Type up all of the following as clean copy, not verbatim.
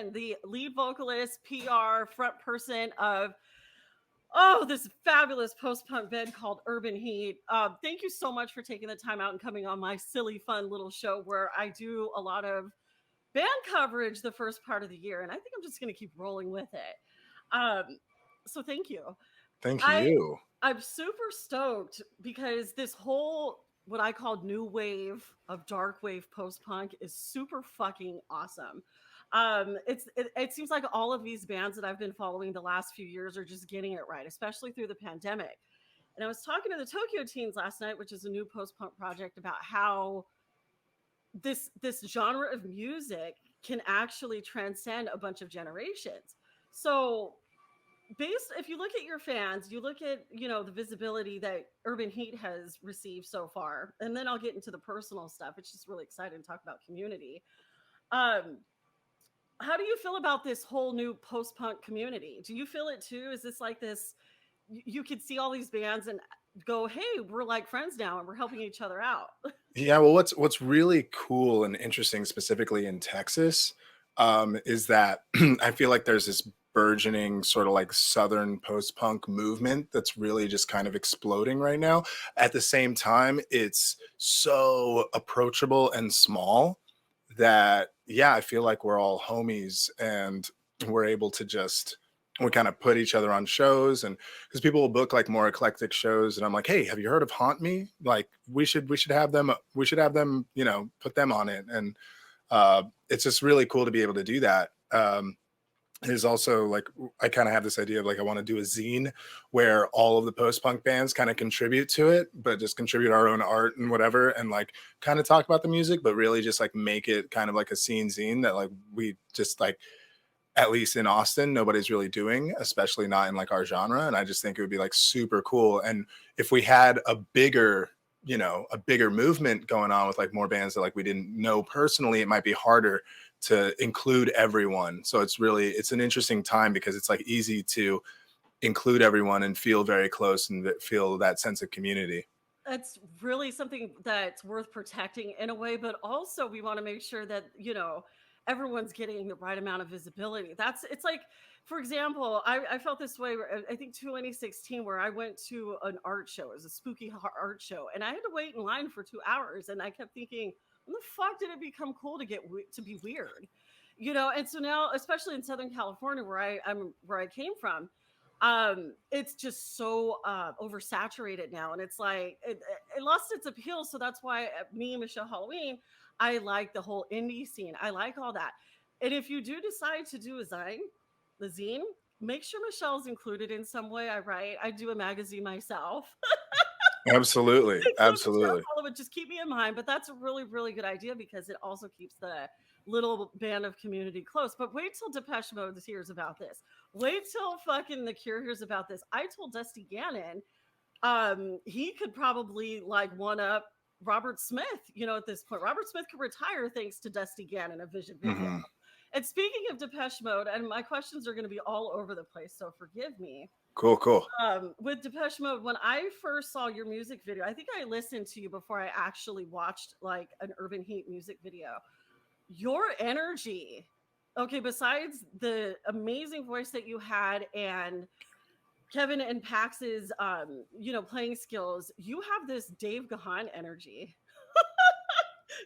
Horstmann, the lead vocalist, PR, front person of this fabulous post-punk band called Urban Heat. Thank you so much for taking the time out and coming on my silly, fun little show where I do a lot of band coverage the first part of the year, and I think I'm just going to keep rolling with it. So thank you. Thank I you. I'm super stoked because this whole what I called new wave of dark wave post punk is super fucking awesome. It seems like all of these bands that I've been following the last few years are just getting it right, especially through the pandemic. And I was talking to the Tokyo Teens last night, which is a new post punk project, about how this genre of music can actually transcend a bunch of generations. So based if you look at your fans, you look at the visibility that Urban Heat has received so far, and then I'll get into the personal stuff. It's just really exciting to talk about community. um how do you feel about this whole new post-punk community? Do you feel it too? Is this like this, you could see all these bands and go, hey, we're like friends now and we're helping each other out? Yeah, well, what's really cool and interesting, specifically in Texas, is that I feel like there's this burgeoning sort of like Southern post-punk movement that's really just kind of exploding right now. At the same time, it's so approachable and small that, yeah, I feel like we're all homies and we're able to just we kind of put each other on shows. And because people will book like more eclectic shows, and I'm like, hey, have you heard of Haunt Me? Like we should have them, put them on it. And it's just really cool to be able to do that. Is also like I kind of have this idea of like I want to do a zine where all of the post-punk bands kind of contribute to it, but just contribute our own art and whatever, and like kind of talk about the music, but really just like make it kind of like a scene zine that like we just like, at least in Austin, nobody's really doing, especially not in like our genre. And I just think it would be like super cool. And if we had a bigger movement going on with like more bands that like we didn't know personally, it might be harder to include everyone. So it's an interesting time because it's like easy to include everyone and feel very close and feel that sense of community. That's really something that's worth protecting in a way, but also we want to make sure that everyone's getting the right amount of visibility. It's like, for example, I felt this way, I think 2016, where I went to an art show. It was a spooky art show, and I had to wait in line for 2 hours, and I kept thinking, when the fuck did it become cool to be weird? And so now, especially in Southern California, where I came from, it's just so oversaturated now, and it's like it lost its appeal. So that's why me and Michelle Halloween, I like the whole indie scene. I like all that. And if you do decide to do the zine, make sure Michelle's included in some way. I do a magazine myself. Absolutely. So Absolutely. Michelle, just keep me in mind. But that's a really, really good idea because it also keeps the little band of community close. But wait till Depeche Mode hears about this. Wait till fucking The Cure hears about this. I told Dusty Gannon, he could probably like one up Robert Smith, at this point. Robert Smith could retire thanks to Dusty Gannon, a Vision video. Mm-hmm. And speaking of Depeche Mode, and my questions are going to be all over the place, so forgive me. Cool. With Depeche Mode, when I first saw your music video, I think I listened to you before I actually watched like an Urban Heat music video. Your energy, okay, besides the amazing voice that you had and Kevin and Pax's playing skills, you have this Dave Gahan energy.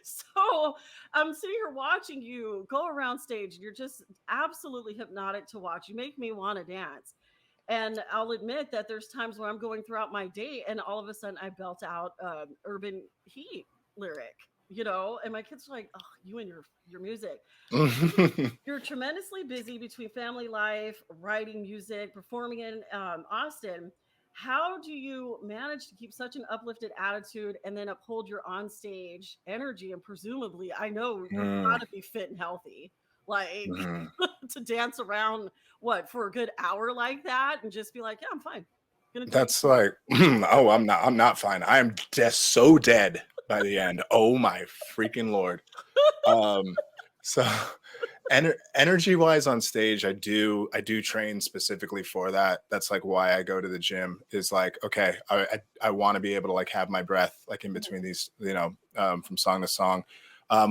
So I'm sitting here watching you go around stage. You're just absolutely hypnotic to watch. You make me want to dance. And I'll admit that there's times where I'm going throughout my day and all of a sudden I belt out Urban Heat lyric, and my kids are like, oh, you and your music. You're tremendously busy between family life, writing music, performing in Austin. How do you manage to keep such an uplifted attitude and then uphold your onstage energy? And presumably, I know you're got to be fit and healthy, like to dance around for a good hour like that and just be like, yeah, I'm fine. That's like, oh, I'm not fine. I am just so dead by the end. Oh my freaking Lord. So energy wise on stage, I do train specifically for that. That's like why I go to the gym, is like, okay, I want to be able to like have my breath like in between these, from song to song.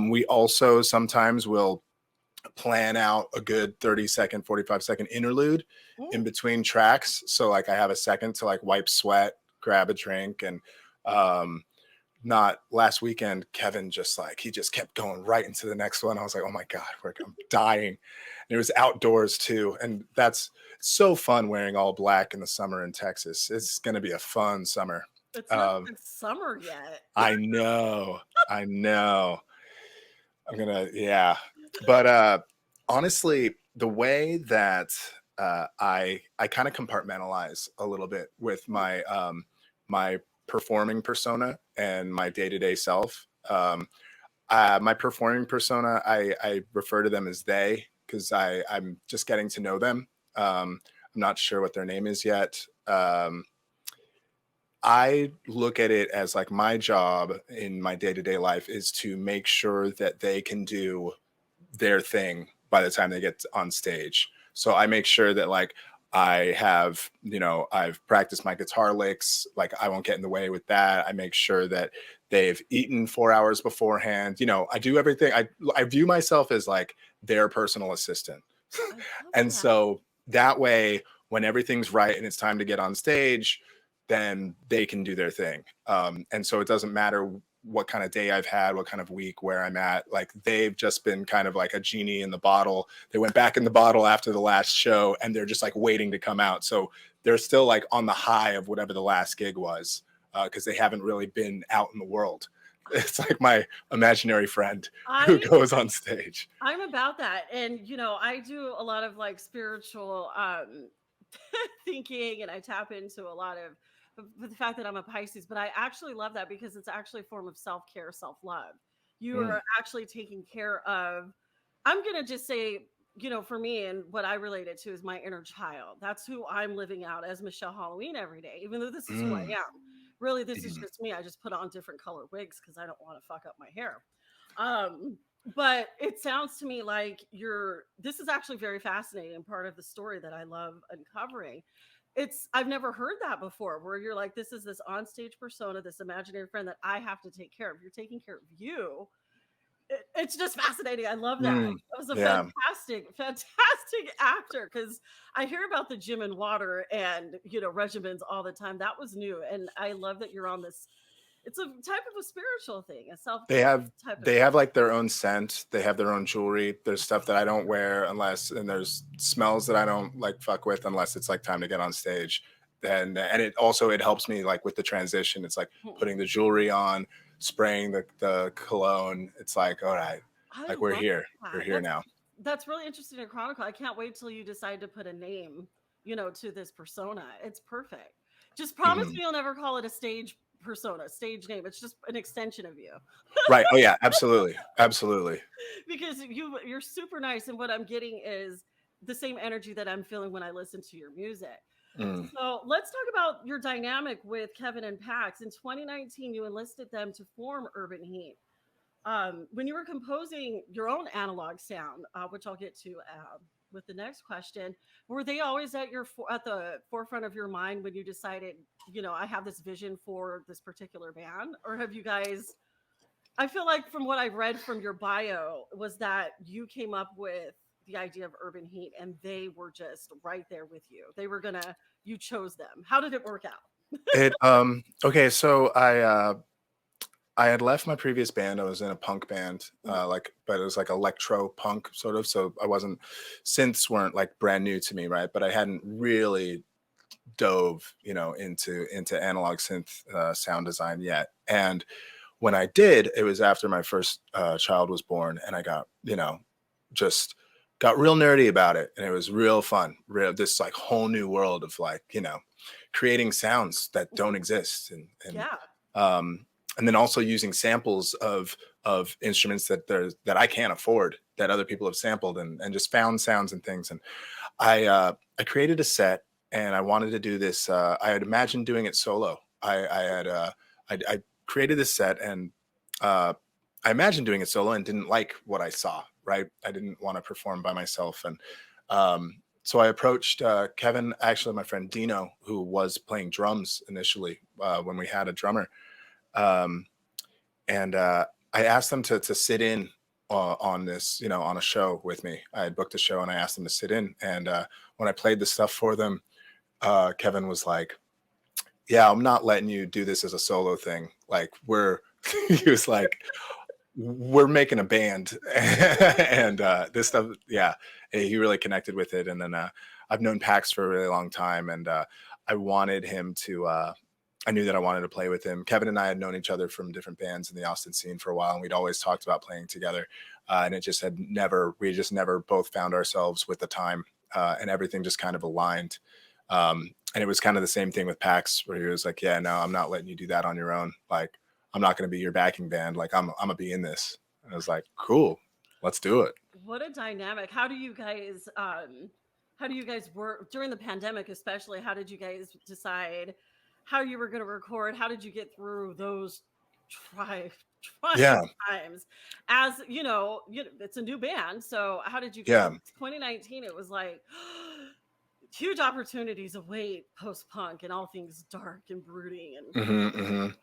We also sometimes will plan out a good 30-second, 45-second interlude in Mm. between tracks. So like I have a second to like wipe sweat, grab a drink, and um not last weekend, Kevin just like he just kept going right into the next one. I was like, oh my God, I'm dying. And it was outdoors too. And that's so fun wearing all black in the summer in Texas. It's gonna be a fun summer. It's not Um, even summer yet. I know, I know. Yeah. But honestly, the way that I kind of compartmentalize a little bit with my performing persona and my day-to-day self. My performing persona, I refer to them as they because I'm just getting to know them. I'm not sure what their name is yet. I look at it as like my job in my day-to-day life is to make sure that they can do their thing by the time they get on stage. So I make sure that like I have, I've practiced my guitar licks, like I won't get in the way with that. I make sure that they've eaten 4 hours beforehand. I do everything. I view myself as like their personal assistant. I love And that. so that way, when everything's right and it's time to get on stage, then they can do their thing. And so it doesn't matter what kind of day I've had, what kind of week, where I'm at. Like they've just been kind of like a genie in the bottle. They went back in the bottle after the last show and they're just like waiting to come out. So they're still like on the high of whatever the last gig was because they haven't really been out in the world. It's like my imaginary friend who I goes on stage. I'm about that. And I do a lot of like spiritual thinking, and I tap into a lot of the fact that I'm a Pisces, but I actually love that because it's actually a form of self-care, self-love. You Mm, are actually taking care of, I'm going to just say, for me and what I relate it to is my inner child. That's who I'm living out as Michelle Halloween every day, even though this is who I mm, am. Really, this is mhm. just me. I just put on different color wigs because I don't want to fuck up my hair. Um, but it sounds to me like this is actually very fascinating part of the story that I love uncovering. I've never heard that before where you're like, this is this onstage persona, this imaginary friend that I have to take care of. You're taking care of you. It's just fascinating. I love that. Mm, That was a yeah. fantastic actor because I hear about the gym and water and regimens all the time. That was new, and I love that you're on this. It's a type of a spiritual thing, a self They care have type of they thing. have like their own scent. They have their own jewelry. There's stuff that I don't wear and there's smells that I don't like fuck with unless it's like time to get on stage. And it helps me like with the transition. It's like Hmm. putting the jewelry on, spraying the cologne. It's like, all right, I like we're love here. We're that. here now. That's really interesting to chronicle. I can't wait till you decide to put a name, to this persona. It's perfect. Just promise Mhm. me you'll never call it a stage persona, stage name. It's just an extension of you. Right. Oh yeah, absolutely. Absolutely. Because you're super nice, and what I'm getting is the same energy that I'm feeling when I listen to your music. Mm, So let's talk about your dynamic with Kevin and Pax. In 2019, you enlisted them to form Urban Heat. When you were composing your own analog sound, which I'll get to with the next question, were they always at the forefront of your mind when you decided, I have this vision for this particular band, or have you guys? I feel like from what I've read from your bio was that you came up with the idea of Urban Heat, and they were just right there with you. You chose them. How did it work out? it okay, so I had left my previous band. I was in a punk band, Mhm. but it was like electro punk sort of. So I wasn't, synths weren't like brand new to me, right? But I hadn't really dove, into analog synth sound design yet. And when I did, it was after my first child was born, and I got, just got real nerdy about it, and it was real fun. Real this like whole new world of like, creating sounds that don't Mhm. exist, and Yeah. um, and then also using samples of instruments that I can't afford that other people have sampled and just found sounds and things. And I created a set and I wanted to do this. I had imagined doing it solo. I created this set and I imagined doing it solo and didn't like what I saw. Right, I didn't want to perform by myself, and so I approached Kevin, actually my friend Dino, who was playing drums initially when we had a drummer, um, and I asked them to sit in on this, on a show with me. I had booked a show and I asked them to sit in. And when I played the stuff for them, Kevin was like, "Yeah, I'm not letting you do this as a solo thing. Like he was like, we're making a band." And this stuff, yeah, he really connected with it. And then I've known Pax for a really long time, and I wanted him to. I knew that I wanted to play with him. Kevin and I had known each other from different bands in the Austin scene for a while, and we'd always talked about playing together. And it just we just never both found ourselves with the time, and everything just kind of aligned. And it was kind of the same thing with Pax, where he was like, "Yeah, no, I'm not letting you do that on your own. Like, I'm not going to be your backing band. Like, I'm gonna be in this." And I was like, "Cool, let's do it." What a dynamic. How do you guys work during the pandemic, especially? How did you guys decide how you were going to record? How did you get through those trying Yeah, times? As it's a new band. So how did you guys, yeah. 2019, it was like huge opportunities await post-punk and all things dark and brooding. And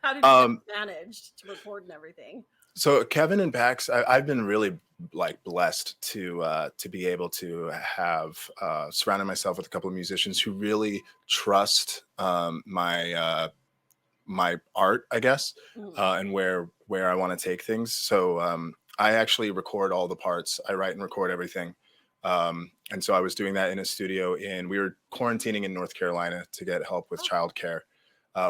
how did you guys manage to record and everything? So Kevin and Pax, I've been really like blessed to be able to have surrounded myself with a couple of musicians who really trust my art, I guess, and where I want to take things. So I actually record all the parts. I write and record everything. And so I was doing that in a studio we were quarantining in North Carolina to get help with childcare.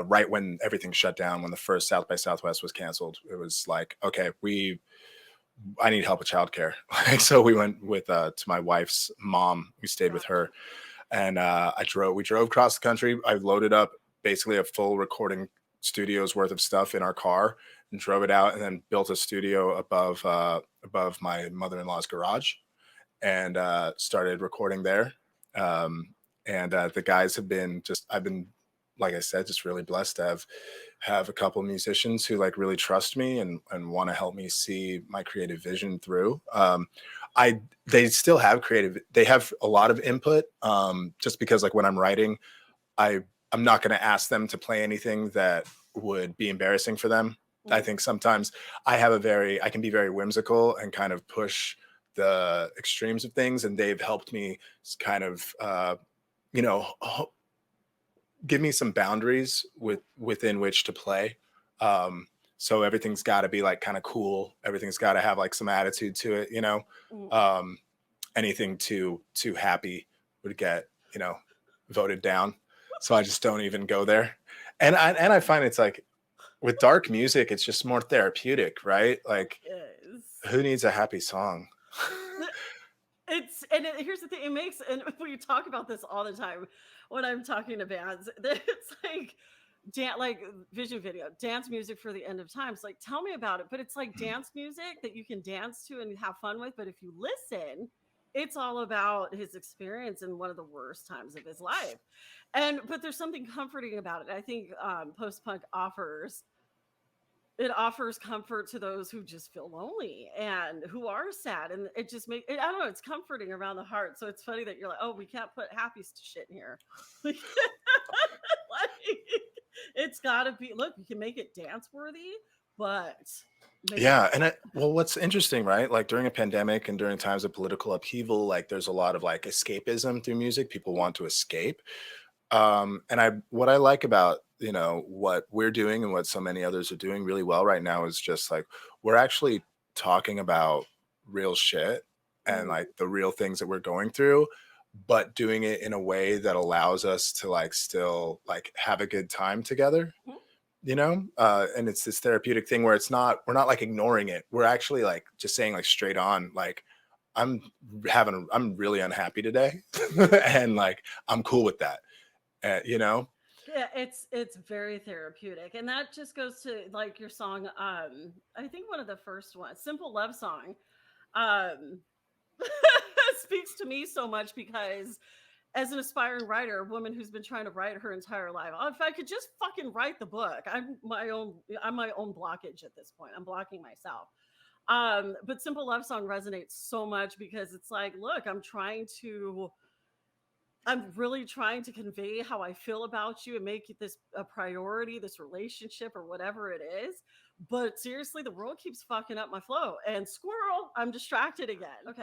Right when everything shut down, when the first South by Southwest was canceled, it was like, okay, I need help with childcare. So we went with to my wife's mom. We stayed with her, and we drove across the country. I loaded up basically a full recording studio's worth of stuff in our car and drove it out, and then built a studio above my mother-in-law's garage, and started recording there. And the guys I've been, like I said, just really blessed to have a couple musicians who like really trust me and want to help me see my creative vision through. They still have they have a lot of input, just because like when I'm writing, I'm not going to ask them to play anything that would be embarrassing for them. I think sometimes I can be very whimsical and kind of push the extremes of things, and they've helped me kind of, give me some boundaries within which to play. So everything's got to be like kind of cool. Everything's got to have like some attitude to it, anything too happy would get, voted down. So I just don't even go there. And I find it's like with dark music, it's just more therapeutic, right? Like, who needs a happy song? Here's the thing, and we talk about this all the time when I'm talking to bands. It's like vision video, dance music for the end of times. Like, tell me about it. But it's like dance music that you can dance to and have fun with. But if you listen, it's all about his experience in one of the worst times of his life. But there's something comforting about it. I think post-punk offers comfort to those who just feel lonely and who are sad, and it just I don't know, it's comforting around the heart. So it's funny that you're like, oh, we can't put happy shit in here. Like, it's gotta be, look, you can make it dance worthy, but what's interesting, right? Like during a pandemic and during times of political upheaval, like there's a lot of like escapism through music. People want to escape. What I like about what we're doing and what so many others are doing really well right now is just like we're actually talking about real shit and like the real things that we're going through, but doing it in a way that allows us to like still like have a good time together, and it's this therapeutic thing where we're not like ignoring it. We're actually like just saying like straight on, like, I'm really unhappy today and like I'm cool with that. Yeah, it's very therapeutic, and that just goes to like your song. I think one of the first ones, "Simple Love Song," speaks to me so much because, as an aspiring writer, a woman who's been trying to write her entire life, if I could just fucking write the book, I'm my own blockage at this point. I'm blocking myself. But "Simple Love Song" resonates so much because it's like, look, I'm trying to I'm really trying to convey how I feel about you and make this a priority, this relationship or whatever it is. But seriously, the world keeps fucking up my flow. And squirrel, I'm distracted again. Okay.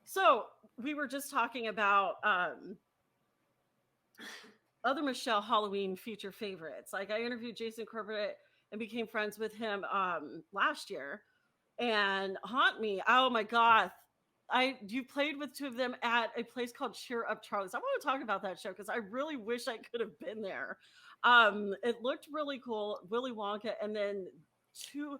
So we were just talking about other Michelle Halloween feature favorites. Like I interviewed Jason Corbett and became friends with him last year. And Haunt Me, oh my god, you played with two of them at a place called Cheer Up Charlie's. I want to talk about that show because I really wish I could have been there. It looked really cool, Willy Wonka, and then two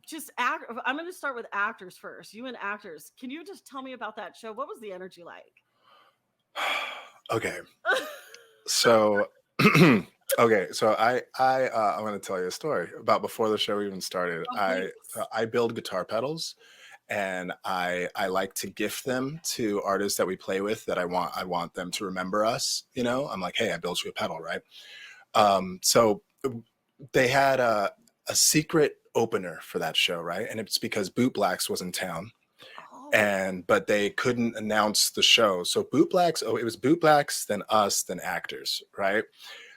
just act. I'm going to start with actors first. You and actors, can you just tell me about that show? What was the energy like? Okay. So okay, so I'm going to tell you a story about before the show even started. Oh, I build guitar pedals, and I like to gift them to artists that we play with that I want them to remember us. You know, I'm like, hey, I built you a pedal, right? So they had a secret opener for that show, right? And it's because Boot Blacks was in town. But they couldn't announce the show. So Boot Blacks, it was Boot Blacks, then us, then actors, right?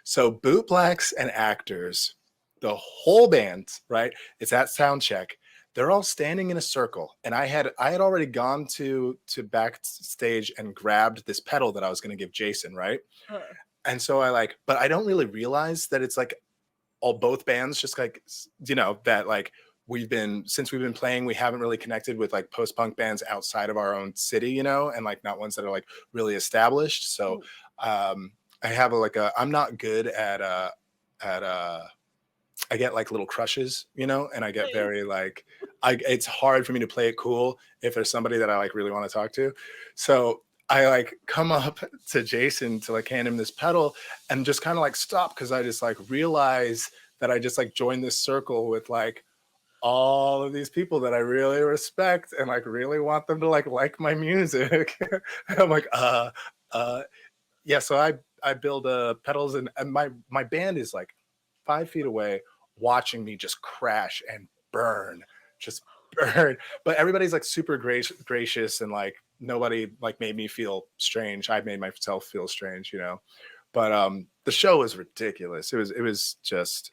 So Boot Blacks and actors, the whole band, right? It's at sound check. They're all standing in a circle. And I had already gone to backstage and grabbed this pedal that I was going to give Jason, right? And so but I don't really realize that it's like both bands just like, you know, that like since we've been playing, we haven't really connected with like post-punk bands outside of our own city, you know, and like not ones that are like really established. So I have I'm not good at I get like little crushes, you know, and I get very like it's hard for me to play it cool if there's somebody that I like really want to talk to. So I like come up to Jason to like hand him this pedal and just kind of like stop because I just like realize that I just like joined this circle with like all of these people that I really respect and like really want them to like my music. I'm like, yeah. So I build pedals and my band is like 5 feet away watching me just crash and burn, just burn. But everybody's like super gracious and like nobody like made me feel strange. I made myself feel strange, you know. But the show was ridiculous. It was just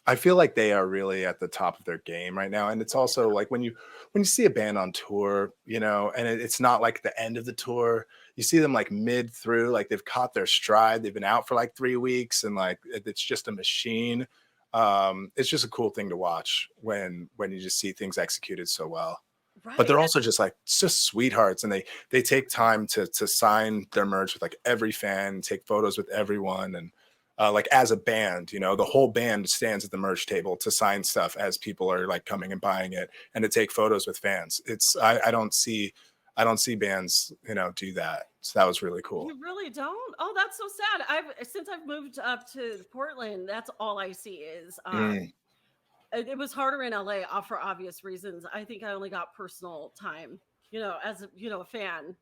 I feel like they are really at the top of their game right now. And it's also like when you see a band on tour, you know, and it's not like the end of the tour, you see them like mid through, like they've caught their stride. They've been out for like 3 weeks and like it's just a machine. It's just a cool thing to watch when you just see things executed so well. Right. But they're also just sweethearts, and they take time to sign their merch with like every fan, take photos with everyone, and like as a band, you know, the whole band stands at the merch table to sign stuff as people are like coming and buying it, and to take photos with fans. It's I don't see bands, you know, do that. So that was really cool. You really don't? Oh, that's so sad. Since I've moved up to Portland, that's all I see is it was harder in LA for obvious reasons. I think I only got personal time, you know, as a, you know, a fan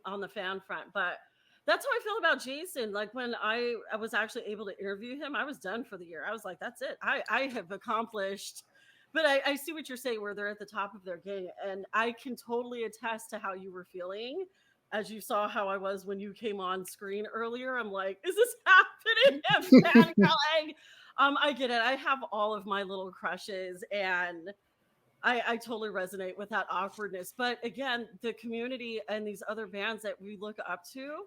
on the fan front. But that's how I feel about Jason. Like when I was actually able to interview him, I was done for the year. I was like, that's it. I have accomplished. But I see what you're saying, where they're at the top of their game. And I can totally attest to how you were feeling. As you saw how I was when you came on screen earlier. I'm like, is this happening? I'm fangirling. I get it. I have all of my little crushes, and I totally resonate with that awkwardness. But again, the community and these other bands that we look up to,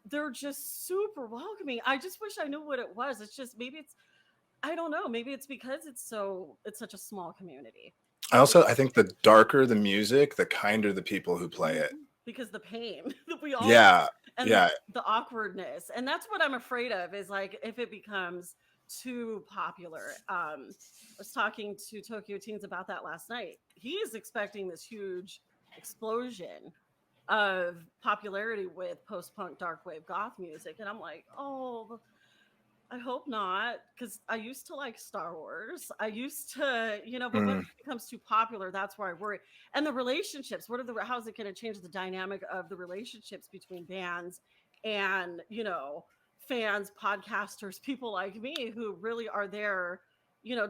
they're just super welcoming. I just wish I knew what it was. It's just I don't know. Maybe it's because it's such a small community. I think the darker the music, the kinder the people who play it. Because the pain that we all and the awkwardness, and that's what I'm afraid of, is like if it becomes too popular. I was talking to Tokyo Teens about that last night. He's expecting this huge explosion of popularity with post-punk dark wave goth music, and I'm like, oh, I hope not, because I used to like Star Wars. I used to, you know, but when it becomes too popular, that's where I worry. And the relationships, how is it going to change the dynamic of the relationships between bands and, you know, fans, podcasters, people like me who really are there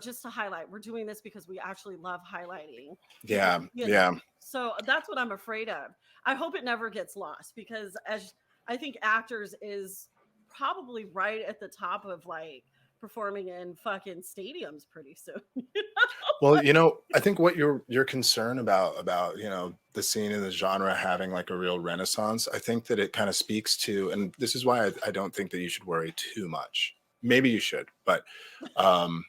just to highlight. We're doing this because we actually love highlighting. Because, Yeah, yeah. so that's what I'm afraid of. I hope it never gets lost, because as I think actors is probably right at the top of like performing in fucking stadiums pretty soon. Well, I think what your concern about the scene and the genre having like a real renaissance, I think that it kind of speaks to, and this is why I don't think that you should worry too much. Maybe you should, but um,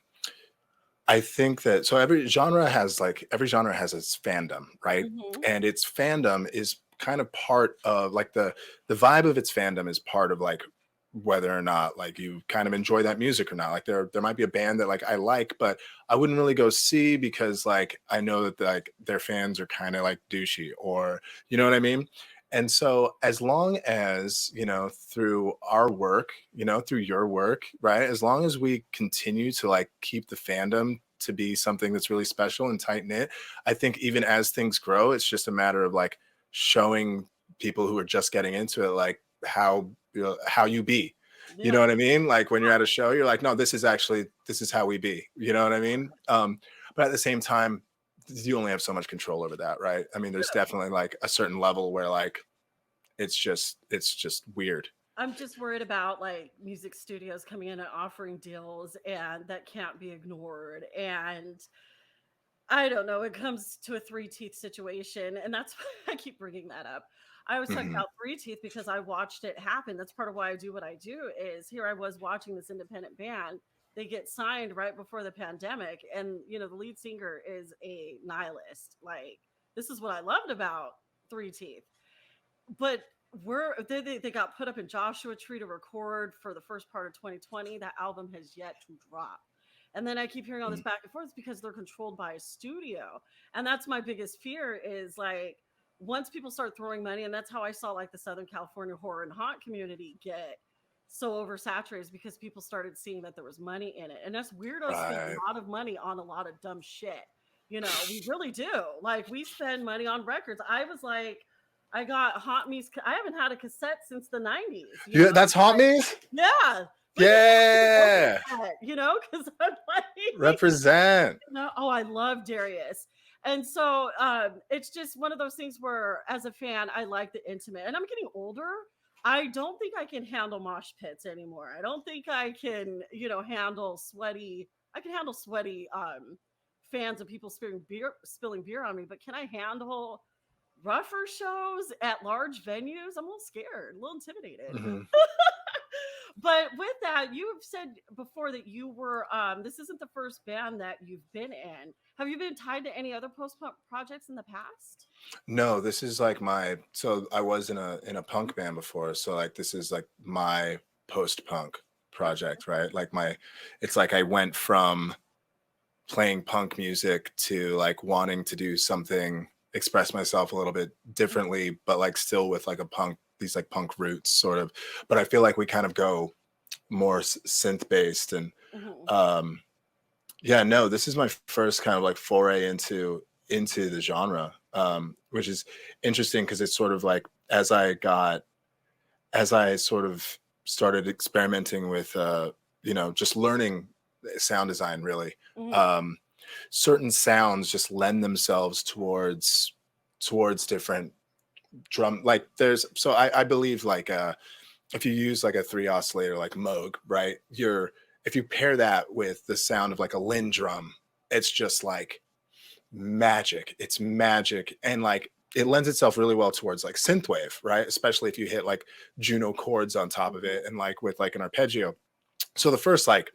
I think that so every genre has its fandom, right? Hmm. And its fandom is kind of part of like the vibe of its fandom is part of like whether or not like you kind of enjoy that music or not. Like there might be a band that like I like, but I wouldn't really go see because like I know that like their fans are kind of like douchey, or you know what I mean? And so as long as, through our work, through your work, right? As long as we continue to like keep the fandom to be something that's really special and tight knit, I think even as things grow, it's just a matter of like showing people who are just getting into it, like how you be. You Yeah. know what I mean? Like when you're at a show, you're like, no, this is how we be. You know what I mean? But at the same time, you only have so much control over that, right? I mean, there's definitely like a certain level where like it's just weird. I'm just worried about like music studios coming in and offering deals, and that can't be ignored. And I don't know, it comes to a three teeth situation. And that's why I keep bringing that up. I was talking Mhm. about three teeth because I watched it happen. That's part of why I do what I do. Is here I was watching this independent band. They get signed right before the pandemic. And, the lead singer is a nihilist. Like, this is what I loved about Three Teeth. But they got put up in Joshua Tree to record for the first part of 2020. That album has yet to drop. And then I keep hearing all this Mhm. back and forth because they're controlled by a studio. And that's my biggest fear is like once people start throwing money, and that's how I saw like the Southern California horror and haunt community get so oversaturated, is because people started seeing that there was money in it. And us weirdos spend Right. a lot of money on a lot of dumb shit. We really do. Like we spend money on records. I was like, I got Haunt Me's. I haven't had a cassette since the 90s, Yeah, that's Haunt Like, Me. yeah. Look at Yeah. that, because I'm like, Represent. oh, I love Darius. And so it's just one of those things where, as a fan, I like the intimate. And I'm getting older. I don't think I can handle mosh pits anymore. I don't think I can, handle sweaty. I can handle sweaty fans of people spilling beer on me. But can I handle rougher shows at large venues? I'm a little scared, a little intimidated. Mhm. But with that, you have said before that you were this isn't the first band that you've been in. Have you been tied to any other post-punk projects in the past? No, this is like so I was in a punk band before. So like this is like my post-punk project, right? Like it's like I went from playing punk music to like wanting to do something, express myself a little bit differently, but like still with like these like punk roots sort of. But I feel like we kind of go more synth based. And Mhm. um yeah, no, this is my first kind of like foray into the genre, which is interesting because it's sort of like as I sort of started experimenting with just learning sound design really, Mhm. um certain sounds just lend themselves towards different drum, like I believe like if you use like a 3 oscillator like Moog, right? If you pair that with the sound of like a Linn drum, it's just like magic. It's magic. And like it lends itself really well towards like synthwave, right? Especially if you hit like Juno chords on top of Mhm. it and like with like an arpeggio. So the first like,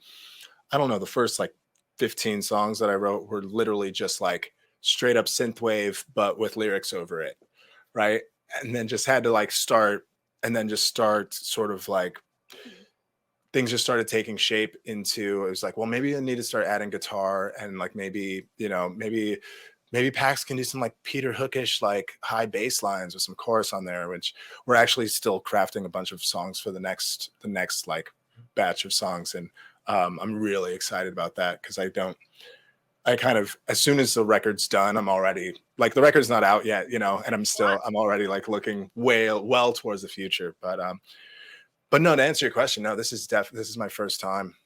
I don't know, the first like 15 songs that I wrote were literally just like straight up synthwave, but with lyrics over it, right? And then just had to like start and then just start sort of like things just started taking shape into, it was like, well, maybe I need to start adding guitar and like maybe, maybe Pax can do some like Peter Hookish like high bass lines with some chorus on there, which we're actually still crafting a bunch of songs for the next like batch of songs. And I'm really excited about that because I kind of, as soon as the record's done, I'm already like, the record's not out yet, and I'm already like looking well towards the future. But no, to answer your question, no, this is my first time.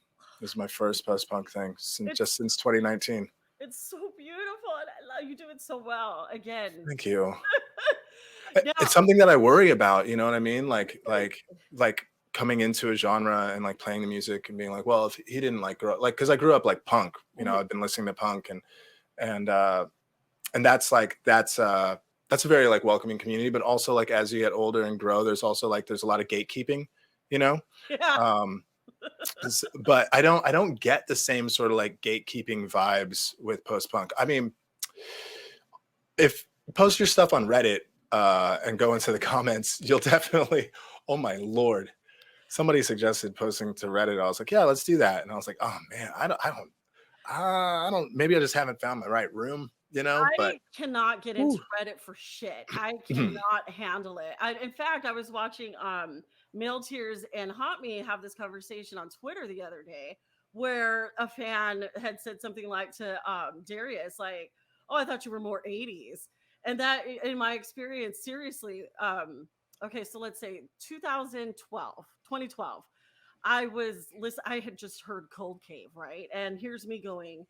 This is my first post-punk thing It's since 2019. it's so beautiful, and I love you do it so well. Again, Thank you. now, It's something that I worry about, you know what I mean? Like coming into a genre and like playing the music and being like, well, if he didn't like grow up, like, because I grew up like punk, you know, I've been listening to punk and that's that's a very like welcoming community, but also like as you get older and grow, there's also like there's a lot of gatekeeping, you know. yeah, Um, but I don't get the same sort of like gatekeeping vibes with post punk. I mean, if post your stuff on Reddit and go into the comments, you'll definitely, oh my lord, somebody suggested posting to Reddit. I was like, yeah, let's do that. And I was like, oh man, I don't, maybe I just haven't found my right room, you know, but I cannot get into Reddit for shit. I Mhm. cannot handle it. In fact, I was watching Male Tears and Hot Me have this conversation on Twitter the other day where a fan had said something like to Darius, like, "Oh, I thought you were more 80s." And that in my experience, seriously, okay, so let's say 2012, I had just heard Cold Cave, right? And here's me going,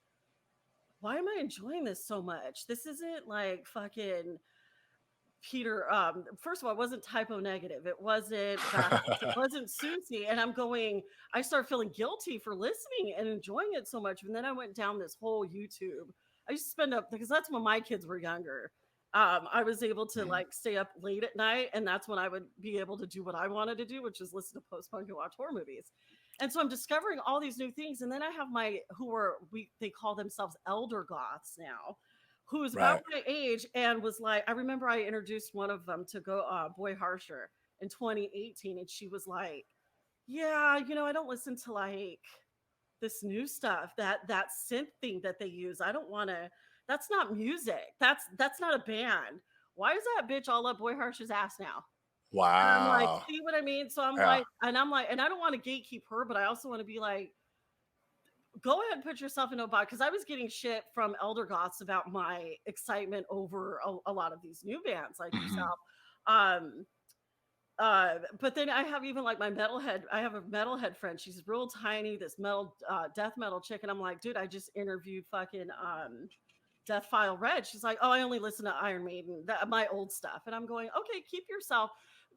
why am I enjoying this so much? This isn't like fucking Peter. First of all, it wasn't Typo Negative. It wasn't Vocalist. It wasn't Susie. And I'm going, I started feeling guilty for listening and enjoying it so much. And then I went down this whole YouTube. I used to spend up because that's when my kids were younger. I was able to like stay up late at night, and that's when I would be able to do what I wanted to do, which is listen to post punk and watch horror movies. And so I'm discovering all these new things, and then I have they call themselves elder goths now, who is about right. my age and was like, I remember I introduced one of them to go Boy Harsher in 2018, and she was like, yeah, I don't listen to like this new stuff, that synth thing that they use. I don't want to. That's not music. That's not a band. Why is that bitch all up Boy Harsh's ass now? And I'm like, Wow. see what I mean? So Yeah. I'm like, and I don't want to gatekeep her, but I also want to be like, go ahead and put yourself in a box, because I was getting shit from elder goths about my excitement over a lot of these new bands like Mhm. yourself. Um, but then I have even like I have a metalhead friend. She's real tiny, this metal death metal chick, and I'm like, dude, I just interviewed fucking Death File Red. She's like, oh, I only listen to Iron Maiden, my old stuff. And I'm going, okay, keep yourself.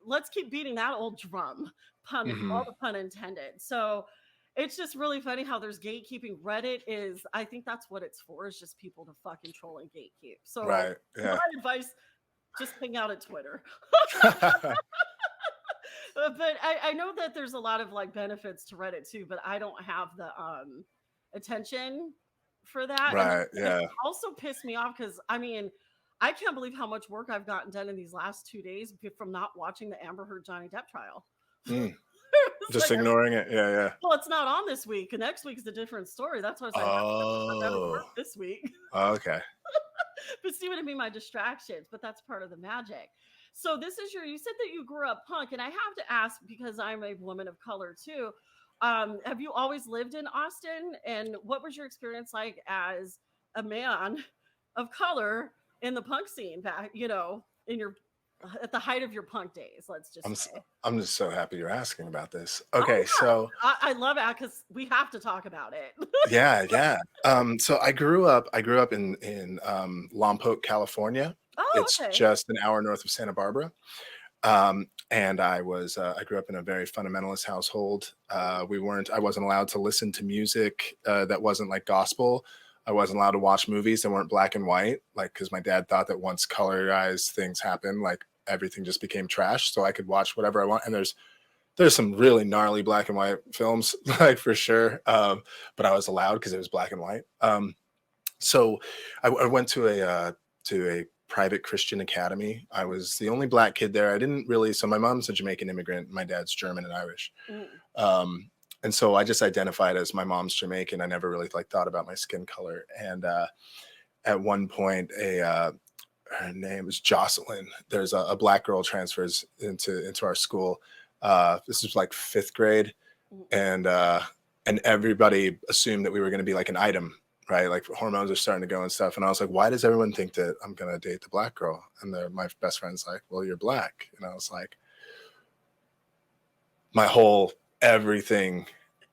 Let's keep beating that old drum. All Mhm. the pun intended. So it's just really funny how there's gatekeeping. Reddit is, I think that's what it's for, is just people to fucking troll and gatekeep. So Right. my Yeah. advice, just hang out at Twitter. But I know that there's a lot of like benefits to Reddit too, but I don't have the attention for that. And Right. it's Yeah. also pissed me off because I mean, I can't believe how much work I've gotten done in these last 2 days from not watching the Amber Heard Johnny Depp trial. Mm. It's Just like, ignoring it. Yeah. Yeah. well, it's not on this week, and next week is a different story. That's why I was like, I'm out of Oh. work this week. Okay. But see what I mean? My distractions, but that's part of the magic. So this is you said that you grew up punk, and I have to ask because I'm a woman of color too. Have you always lived in Austin? And what was your experience like as a man of color in the punk scene back, in your at the height of your punk days, let's just say. I'm just so happy you're asking about this. Oh Okay, so yeah. I love it because we have to talk about it. yeah, yeah. So I grew up in Lompoc, California. Oh, It's okay. just an hour north of Santa Barbara. And I grew up in a very fundamentalist household. I wasn't allowed to listen to music that wasn't like gospel. I wasn't allowed to watch movies that weren't black and white, like because my dad thought that once colorized things happened, like everything just became trash. So I could watch whatever I want. And there's some really gnarly black and white films, like for sure. But I was allowed because it was black and white. So I went to a private Christian academy. I was the only black kid there. I didn't really. So my mom's a Jamaican immigrant. My dad's German and Irish. Mm. And so I just identified as my mom's Jamaican. I never really like thought about my skin color. And at one point, her name was Jocelyn. There's a black girl transfers into our school. This was like fifth grade, Mm. and everybody assumed that we were going to be like an item, right? Like hormones are starting to go and stuff. And I was like, why does everyone think that I'm going to date the black girl? And my best friend's like, well, you're black. And I was like, my whole everything.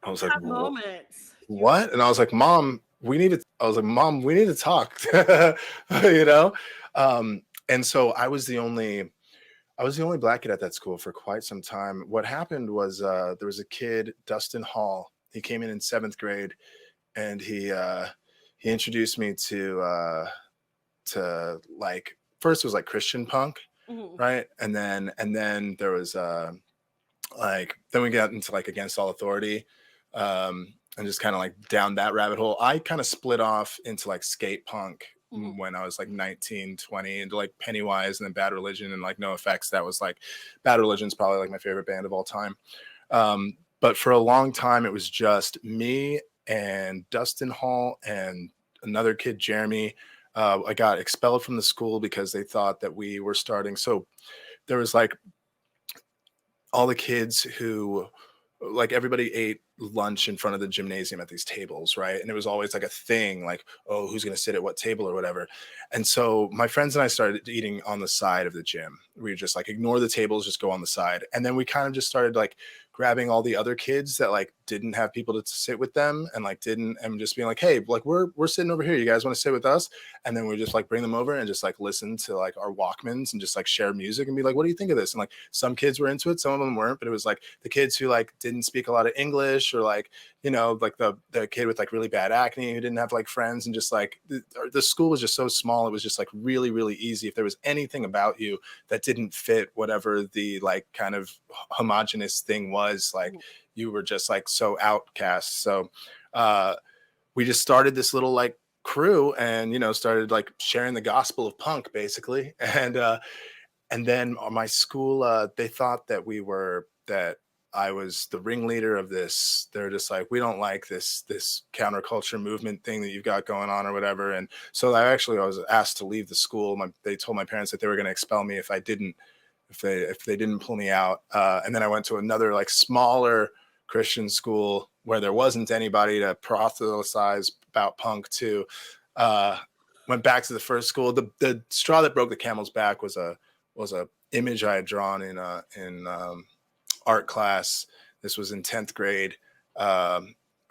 I was like, That moment. You what? And I was like, Mom, I was like, Mom, we need to talk, you know? And so I was the only black kid at that school for quite some time. What happened was there was a kid, Dustin Hall. He came in 7th grade, and he introduced me to like, first it was like Christian punk, Mhm. right? And then there was like, then we got into like Against All Authority, and just kind of like down that rabbit hole. I kind of split off into like skate punk Mhm. when I was like 19, 20, into like Pennywise and then Bad Religion and like No Effects. That was like, Bad Religion's probably like my favorite band of all time. But for a long time, it was just me and Dustin Hall and another kid, Jeremy. I got expelled from the school because they thought that we were starting. So there was like all the kids who, like, everybody ate lunch in front of the gymnasium at these tables, right? And it was always like a thing, like, oh, who's going to sit at what table or whatever. And so my friends and I started eating on the side of the gym. We would just like ignore the tables, just go on the side. And then we kind of just started like grabbing all the other kids that like didn't have people to sit with them, and like didn't, and just being like, hey, like we're sitting over here, you guys want to sit with us? And then we just like bring them over and just like listen to like our Walkmans and just like share music and be like, what do you think of this? And like some kids were into it, some of them weren't, but it was like the kids who like didn't speak a lot of English, or like, you know, like the kid with like really bad acne who didn't have like friends, and just like the school was just so small, it was just like really, really easy. If there was anything about you that didn't fit whatever the like kind of homogenous thing was, like Mhm. you were just like so outcast. So we just started this little like crew, and, you know, started like sharing the gospel of punk basically. And then my school, they thought that I was the ringleader of this. They're just like, we don't like this counterculture movement thing that you've got going on or whatever. And so I was asked to leave the school. They told my parents that they were going to expel me if they didn't pull me out. And then I went to another like smaller Christian school where there wasn't anybody to proselytize about punk to. Went back to the first school. The straw that broke the camel's back was a image I had drawn in art class. This was in 10th grade,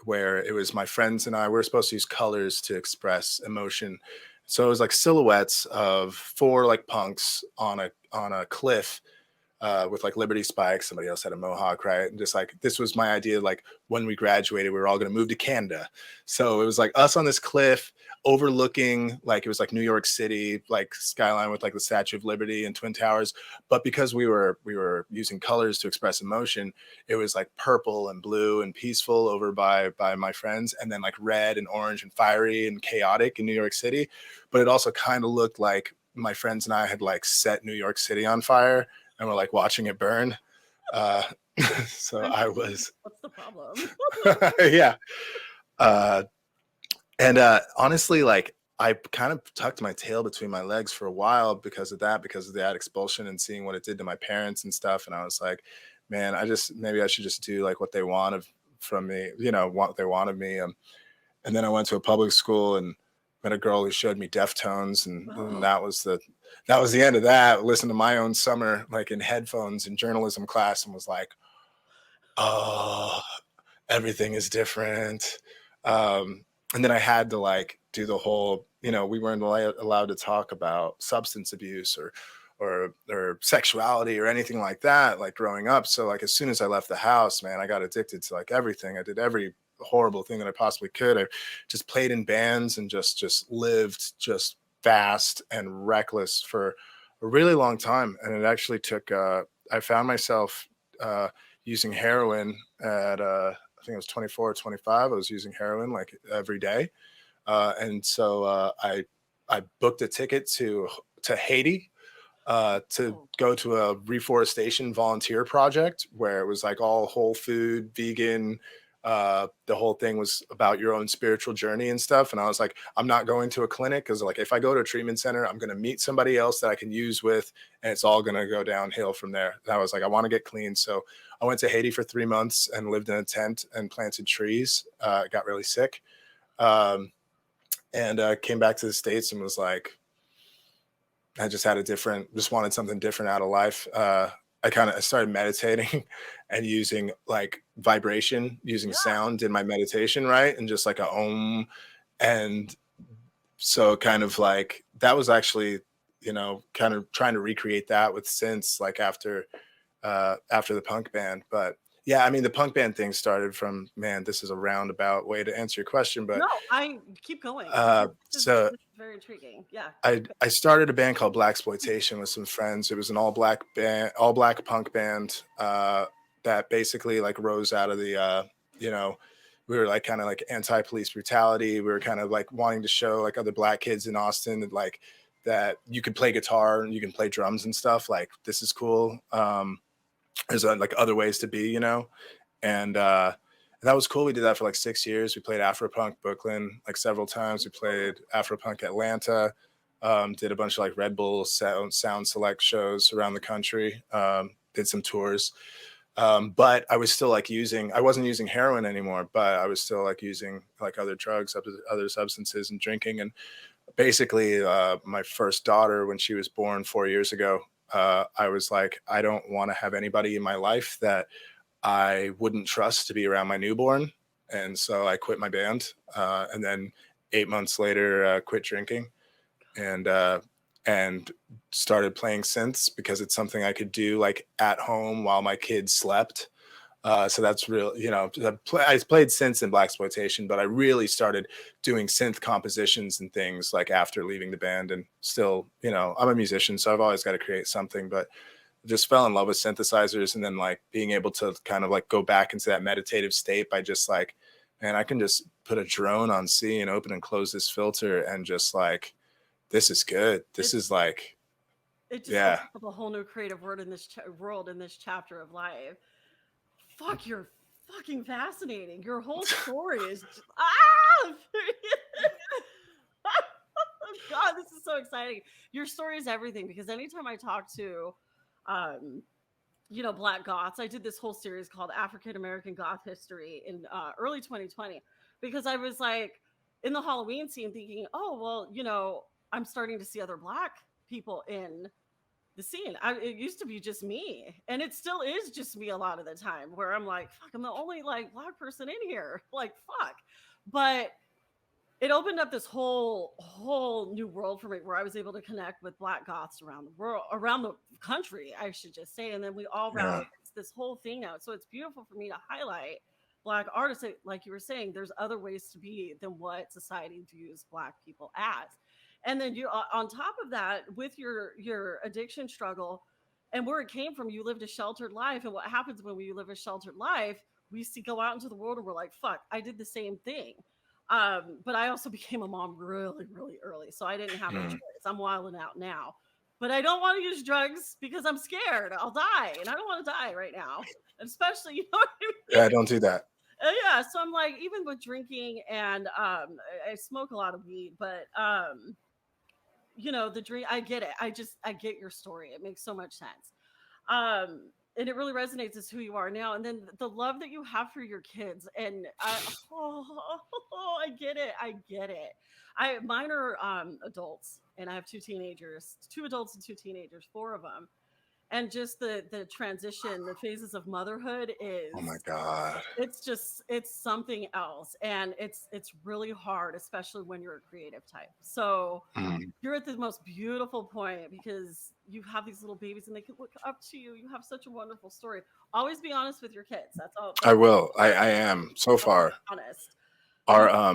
where it was my friends and I, we were supposed to use colors to express emotion. So it was like silhouettes of 4 like punks on a cliff, with like Liberty spikes. Somebody else had a mohawk, right? And just like, this was my idea. Like when we graduated, we were all going to move to Canada. So it was like us on this cliff overlooking, like, it was like New York City, like skyline with like the Statue of Liberty and Twin Towers. But because we were using colors to express emotion, it was like purple and blue and peaceful over by my friends, and then like red and orange and fiery and chaotic in New York City. But it also kind of looked like my friends and I had like set New York City on fire, and we're like watching it burn. Uh, so I'm I confused. was, What's the problem? yeah. Uh, and honestly, like, I kind of tucked my tail between my legs for a while because of that expulsion and seeing what it did to my parents and stuff. And I was like, man, maybe I should just do like what they wanted from me, you know, what they wanted me. And then I went to a public school and met a girl who showed me Deftones, and Oh, that was the end of that. Listened to My Own Summer like in headphones in journalism class, and was like, oh, everything is different. And then I had to like do the whole, you know, we weren't allowed to talk about substance abuse or sexuality or anything like that, like growing up. So like as soon as I left the house, man, I got addicted to like everything. I did every horrible thing that I possibly could. I just played in bands and just lived just fast and reckless for a really long time. And it actually took, I found myself using heroin at, I think it was 24 or 25. I was using heroin like every day. And so I booked a ticket to Haiti, to oh, go to a reforestation volunteer project where it was like all whole food, vegan. The whole thing was about your own spiritual journey and stuff. And I was like, I'm not going to a clinic, because like if I go to a treatment center, I'm going to meet somebody else that I can use with, and it's all going to go downhill from there. And I was like, I want to get clean. So I went to Haiti for 3 months and lived in a tent and planted trees. Got really sick. Um, and came back to the States and was like, I just wanted something different out of life. I started meditating and using like vibration, using Yeah. sound in my meditation, right? And just like a om. And so kind of like that was actually, kind of trying to recreate that with synths like after the punk band. But yeah, I mean the punk band thing started from, man, this is a roundabout way to answer your question, but No, I keep going. so This is very intriguing. Yeah. I started a band called Black Exploitation with some friends. It was an all black band, all black punk band that basically like rose out of the you know, we were like kind of like anti-police brutality. We were kind of like wanting to show like other black kids in Austin that like that you can play guitar and you can play drums and stuff. Like this is cool. There's like other ways to be, and that was cool. We did that for like 6 years. We played Afropunk Brooklyn like several times. We played Afropunk Atlanta. Did a bunch of like Red Bull sound select shows around the country. Did some tours. But I was still like I wasn't using heroin anymore, but I was still like using like other drugs, other substances and drinking. And basically my first daughter, when she was born 4 years ago, I was like, I don't want to have anybody in my life that I wouldn't trust to be around my newborn. And so I quit my band. And then 8 months later, quit drinking and started playing synths because it's something I could do like at home while my kids slept. So that's real, I played synths in Black Exploitation, but I really started doing synth compositions and things like after leaving the band. And still, I'm a musician, so I've always got to create something, but just fell in love with synthesizers. And then like being able to kind of like go back into that meditative state by just like, man, I can just put a drone on C and open and close this filter and just like, this is good. This is like, It just yeah. opens up a whole new creative world in this world in this chapter of life. Fuck, you're fucking fascinating. Your whole story is just, God, this is so exciting. Your story is everything because anytime I talk to Black Goths, I did this whole series called African American Goth History in early 2020 because I was like in the Halloween scene thinking, oh, well, I'm starting to see other Black people in the scene. It used to be just me, and it still is just me a lot of the time where I'm like, fuck, I'm the only like Black person in here. Like, fuck. But it opened up this whole new world for me where I was able to connect with Black Goths around the world, around the country, I should just say. And then we all rallied this whole thing out. So it's beautiful for me to highlight Black artists. Like you were saying, there's other ways to be than what society views Black people as. And then you, on top of that, with your addiction struggle and where it came from, you lived a sheltered life. And what happens when we live a sheltered life, we go out into the world and we're like, fuck, I did the same thing. But I also became a mom really, really early. So I didn't have a choice. I'm wilding out now. But I don't want to use drugs because I'm scared I'll die. And I don't want to die right now. Especially, you know what I mean? Yeah, don't do that. Yeah. So I'm like, even with drinking and I smoke a lot of weed, but the dream, I get it. I get your story. It makes so much sense. And it really resonates as who you are now. And then the love that you have for your kids. And I get it. I get it. Mine are adults, and I have two adults and two teenagers, four of them. And just the transition, the phases of motherhood is, oh my God, it's something else. And it's really hard, especially when you're a creative type. So you're at the most beautiful point because you have these little babies and they can look up to you. You have such a wonderful story. Always be honest with your kids. That's all. I will. I am so far. Honest. Our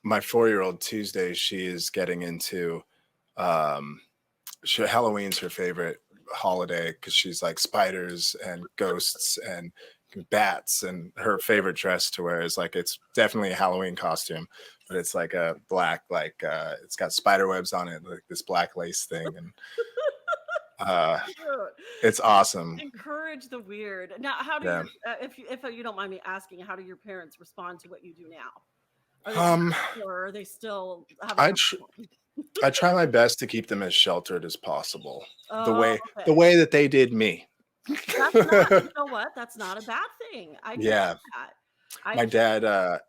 my 4-year-old Tuesday, she is getting into Halloween's her favorite holiday because she's like spiders and ghosts and bats, and her favorite dress to wear is like, it's definitely a Halloween costume, but it's like a black, like it's got spider webs on it, like this black lace thing, and it's awesome. Encourage the weird. Now, how do you, if you don't mind me asking, how do your parents respond to what you do now? Or are they still having I try my best to keep them as sheltered as possible. The way that they did me. That's not, you know what? That's not a bad thing. I get that. My dad,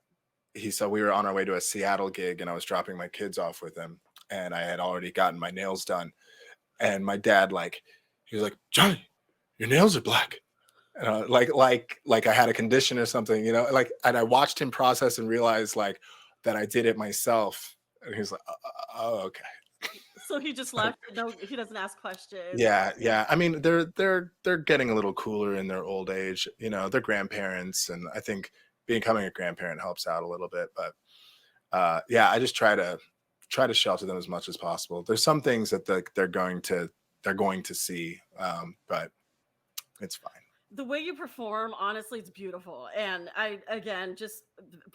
he said we were on our way to a Seattle gig and I was dropping my kids off with him and I had already gotten my nails done. And my dad, like, he was like, Johnny, your nails are black. Like I had a condition or something, you know, like, and I watched him process and realize like that I did it myself. And he's like, oh, okay. So he just Like, left. No, he doesn't ask questions. yeah, yeah. I mean, they're getting a little cooler in their old age. You know, they're grandparents, and I think becoming a grandparent helps out a little bit. But yeah, I just try to shelter them as much as possible. There's some things that they're going to see, but it's fine. The way you perform, honestly, it's beautiful. And I, again, just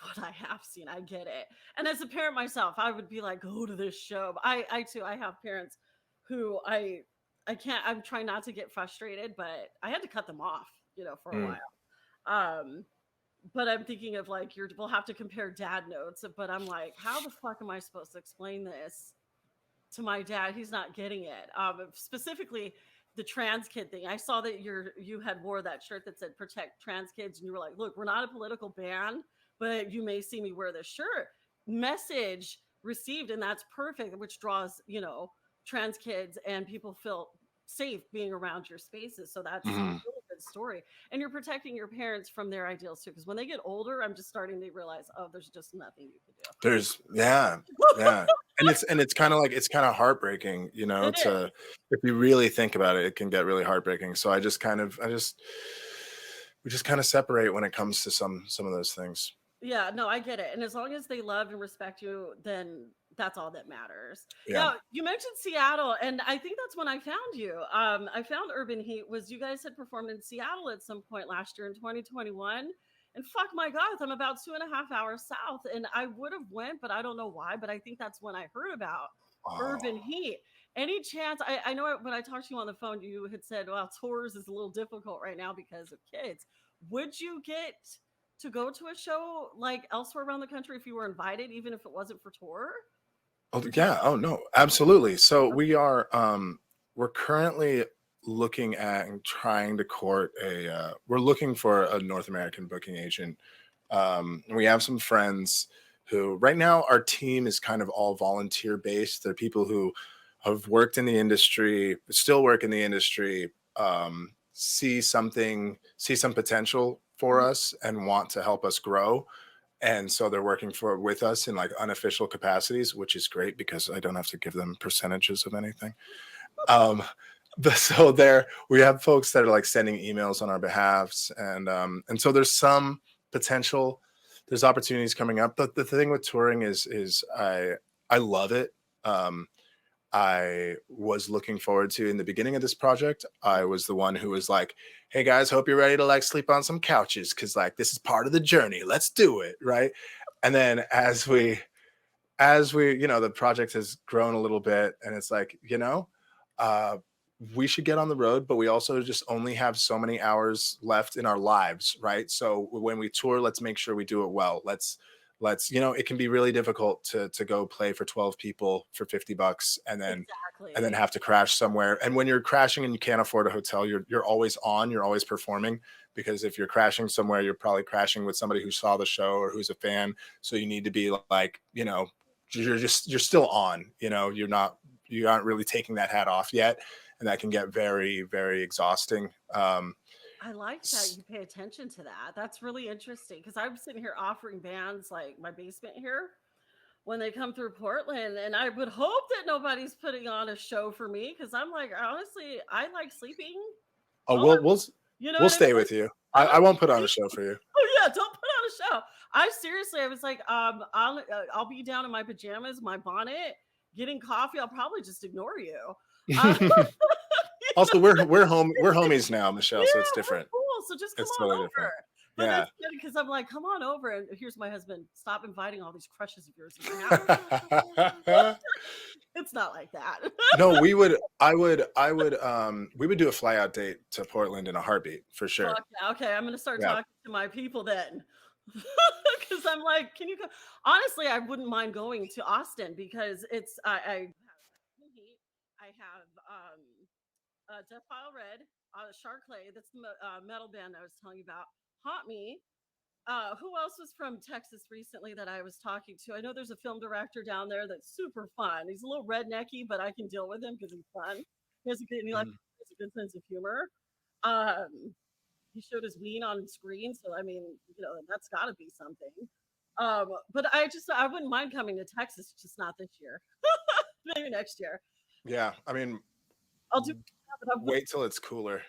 what I have seen, I get it. And as a parent myself, I would be like, go to this show. But I too, I have parents who I can't, I'm trying not to get frustrated, but I had to cut them off, for a Mm, while. Um, but I'm thinking of like, we'll have to compare dad notes. But I'm like, how the fuck am I supposed to explain this to my dad? He's not getting it. Specifically the trans kid thing. I saw that you had wore that shirt that said protect trans kids, and you were like, look, we're not a political band, but you may see me wear this shirt. Message received, and that's perfect, which draws, trans kids and people feel safe being around your spaces. So that's a mhm. really good story. And you're protecting your parents from their ideals too. Because when they get older, I'm just starting to realize, oh, there's just nothing you can There's yeah, do. yeah. And it's kind of like it's kind of heartbreaking, It is. to if you really think about it, it can get really heartbreaking. So I just we just kind of separate when it comes to some of those things. Yeah, no, I get it. And as long as they love and respect you, then that's all that matters. Yeah. Now, you mentioned Seattle, and I think that's when I found you. I found Urban Heat was you guys had performed in Seattle at some point last year in 2021. And fuck my God, I'm about 2.5 hours south. And I would have went, but I don't know why. But I think that's when I heard about Oh. Urban Heat. Any chance? I know when I talked to you on the phone, you had said, well, tours is a little difficult right now because of kids. Would you get to go to a show like elsewhere around the country if you were invited, even if it wasn't for tour? Oh, yeah. Oh, no, absolutely. So we're currently looking at and trying to court we're looking for a North American booking agent. We have some friends who right now our team is kind of all volunteer based. They're people who have worked in the industry, still work in the industry, see some potential for Mhm. us and want to help us grow, and so they're working for with us in like unofficial capacities, which is great because I don't have to give them percentages of anything. um so there we have folks that are like sending emails on our behalfs, and so there's some potential, there's opportunities coming up. But the thing with touring is I love it. I was looking forward to in the beginning of this project. I was the one who was like, "Hey guys, hope you're ready to like sleep on some couches because like this is part of the journey. Let's do it, right?" And then as we the project has grown a little bit, and it's like uh, we should get on the road, but we also just only have so many hours left in our lives, right? So when we tour, let's make sure we do it well. Let's it can be really difficult to go play for 12 people for $50 and then Exactly. have to crash somewhere. And when you're crashing and you can't afford a hotel, you're always on, you're always performing, because if you're crashing somewhere, you're probably crashing with somebody who saw the show or who's a fan. So you need to be like, you're still on, you aren't really taking that hat off yet, and that can get very, very exhausting. I like that you pay attention to that. That's really interesting because I'm sitting here offering bands like my basement here when they come through Portland, and I would hope that nobody's putting on a show for me because I'm like, honestly, I like sleeping. Oh, All I, you know we'll what I stay mean? with you. I'm I gonna won't put on a sleep. show for you. Oh yeah, don't put on a show. I was like, I'll be down in my pajamas, my bonnet, getting coffee. I'll probably just ignore you. Uh, Also, we're homies now, Michelle, so it's yeah, we're different. cool. So just come It's on totally over. different. But Yeah. it's good because I'm like, come on over. And here's my husband. Stop inviting all these crushes of yours in my house. It's not like that. No, we would do a fly out date to Portland in a heartbeat for sure. Fuck yeah. Okay, I'm gonna start Yeah. talking to my people then. Because I'm like, can you go? Honestly, I wouldn't mind going to Austin because I have Heat, I have Death File Red, Clay. That's the metal band I was telling you about. Haunt Me. Who else was from Texas recently that I was talking to? I know there's a film director down there that's super fun. He's a little rednecky, but I can deal with him because he's fun. He has a good, and he like Mhm. has a good sense of humor. Um, he showed his ween on screen, so I mean, that's got to be something. But I wouldn't mind coming to Texas, just not this year. Maybe next year. Yeah, I mean, I'll do. But wait till it's cooler.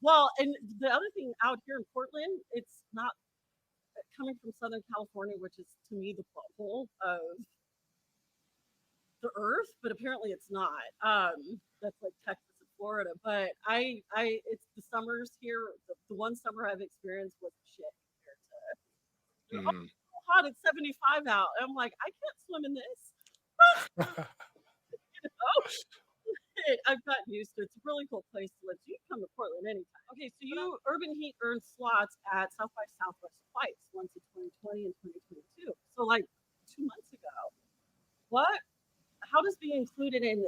well, and the other thing out here in Portland, it's not coming from Southern California, which is to me the butthole of the earth, but apparently it's not. That's like Texas and Florida. But it's the summers here. The one summer I've experienced was shit compared to. Mm. Oh, hot! It's 75 out. I'm like, I can't swim in this. I've gotten used to it. It's a really cool place to live. So you can come to Portland anytime. Okay, so Urban Heat earned slots at South by Southwest twice, once in 2020 and 2022. So like 2 months ago. What? How does being included in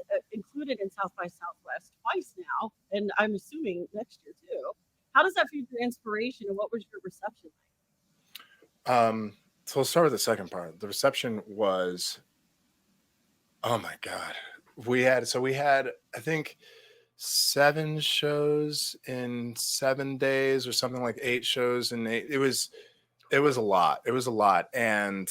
South by Southwest twice now, and I'm assuming next year too? How does that feed your inspiration, and what was your reception like? So we'll start with the second part. The reception was, oh my God. We had I think 7 shows in 7 days or something, like 8 shows in 8. It was a lot. It was a lot. And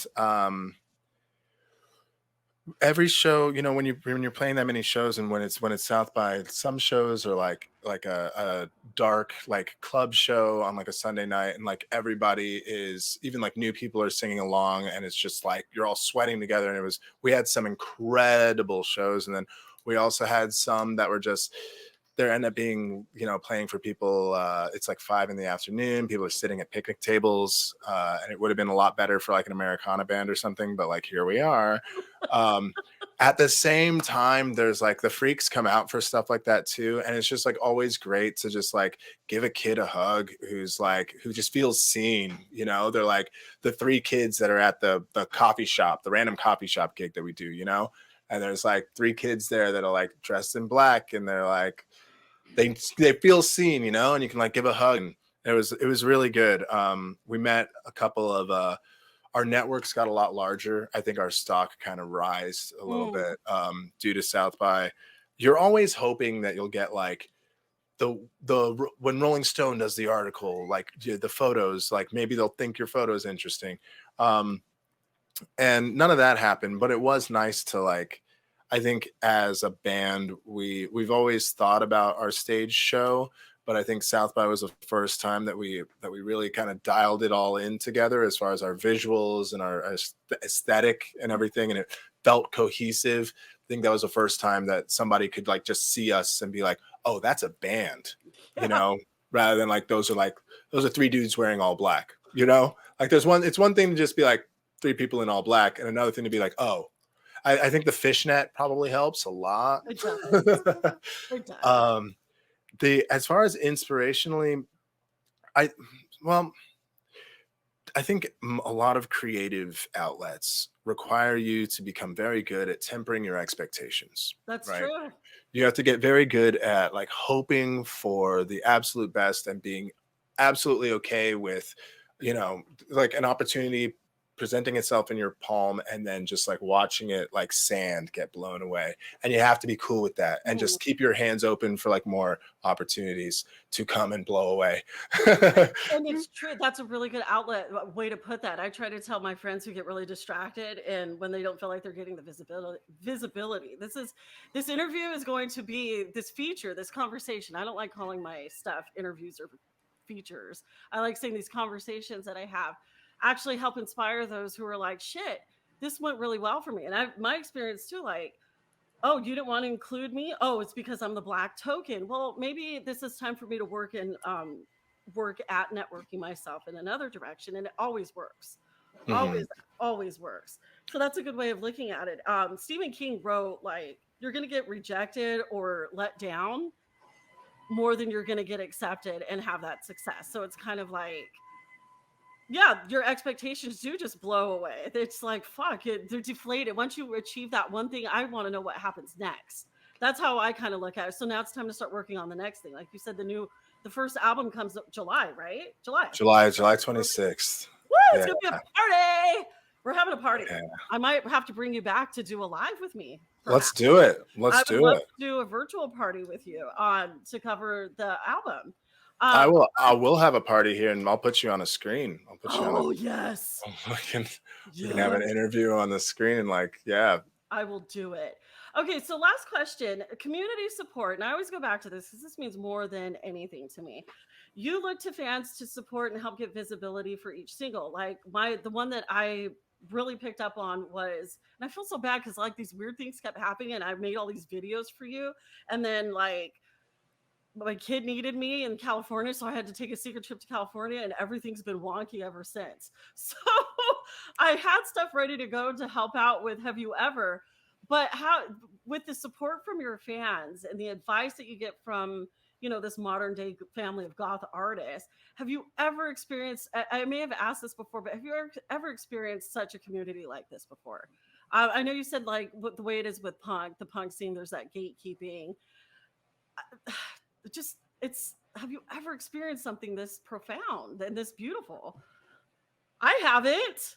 every show, when you're playing that many shows, and when it's South by, some shows are like a dark like club show on like a Sunday night, and like everybody is, even like new people are singing along, and it's just like you're all sweating together. And we had some incredible shows, and then we also had some that were just, there end up being, playing for people. It's like 5 PM. People are sitting at picnic tables, and it would have been a lot better for like an Americana band or something, but like here we are. At the same time, there's like the freaks come out for stuff like that too, and it's just like always great to just like give a kid a hug who just feels seen. They're like the 3 kids that are at the coffee shop, the random coffee shop gig that we do, and there's like 3 kids there that are like dressed in black, and they're like, they feel seen, and you can like give a hug. And it was really good. We met a couple of our networks got a lot larger. I think our stock kind of rise a little bit due to South by. You're always hoping that you'll get like when Rolling Stone does the article, like the photos, like maybe they'll think your photo is interesting. And none of that happened, but it was nice to like, I think as a band, we've always thought about our stage show, but I think South by was the first time that we really kind of dialed it all in together as far as our visuals and our aesthetic and everything, and it felt cohesive. I think that was the first time that somebody could like just see us and be like, "Oh, that's a band," rather than like those are 3 dudes wearing all black. Like it's one thing to just be like 3 people in all black, and another thing to be like, "Oh." I think the fishnet probably helps a lot. It does. It does. As far as inspirationally, I think a lot of creative outlets require you to become very good at tempering your expectations. That's right? true. You have to get very good at like hoping for the absolute best and being absolutely okay with, like an opportunity presenting itself in your palm, and then just like watching it like sand get blown away. And you have to be cool with that and just keep your hands open for like more opportunities to come and blow away. And it's true. That's a really good way to put that. I try to tell my friends who get really distracted and when they don't feel like they're getting the visibility. This interview is going to be this feature, this conversation. I don't like calling my stuff interviews or features. I like saying these conversations that I have actually help inspire those who are like, shit, this went really well for me. And my experience too, like, oh, you didn't want to include me? Oh, it's because I'm the black token. Well, maybe this is time for me to work at networking myself in another direction. And it always works. Always works. So that's a good way of looking at it. Stephen King wrote, like, you're going to get rejected or let down more than you're going to get accepted and have that success. So it's kind of like, yeah, your expectations do just blow away. It's like, fuck it, they're deflated. Once you achieve that one thing, I want to know what happens next. That's how I kind of look at it. So now it's time to start working on the next thing. Like you said, the first album comes up July, right? July 26th. Woo, it's gonna be a party. We're having a party. Yeah. I might have to bring you back to do a live with me. Let's do it. I would love to do a virtual party with you to cover the album. I Um, will. I will have a party here, and I'll put you on a screen. I'll put you on a. oh yes, We can we can have an yes. interview on the screen. Like, yeah. I will do it. Okay, so last question, community support. And I always go back to this because this means more than anything to me. You look to fans to support and help get visibility for each single. Like the one that I really picked up on was, and I feel so bad because like these weird things kept happening and I made all these videos for you. And then like my kid needed me in California, so I had to take a secret trip to California, and everything's been wonky ever since. So I had stuff ready to go to help out with Have You Ever, but how with the support from your fans and the advice that you get from this modern day family of goth artists, have you ever experienced? I may have asked this before, but have you ever experienced such a community like this before? I know you said like the way it is with the punk scene. There's that gatekeeping just it's have you ever experienced something this profound and this beautiful? I haven't.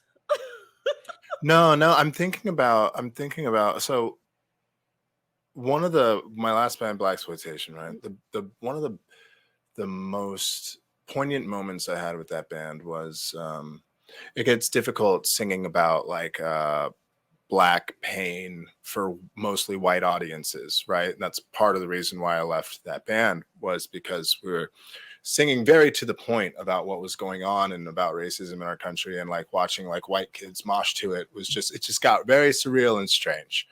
No, no. I'm thinking about. So one of my last band, Black Exploitation, right? The one of the most poignant moments I had with that band was it gets difficult singing about like Black pain for mostly white audiences, right? And that's part of the reason why I left that band, was because we were singing very to the point about what was going on and about racism in our country, and like watching like white kids mosh to it just got very surreal and strange.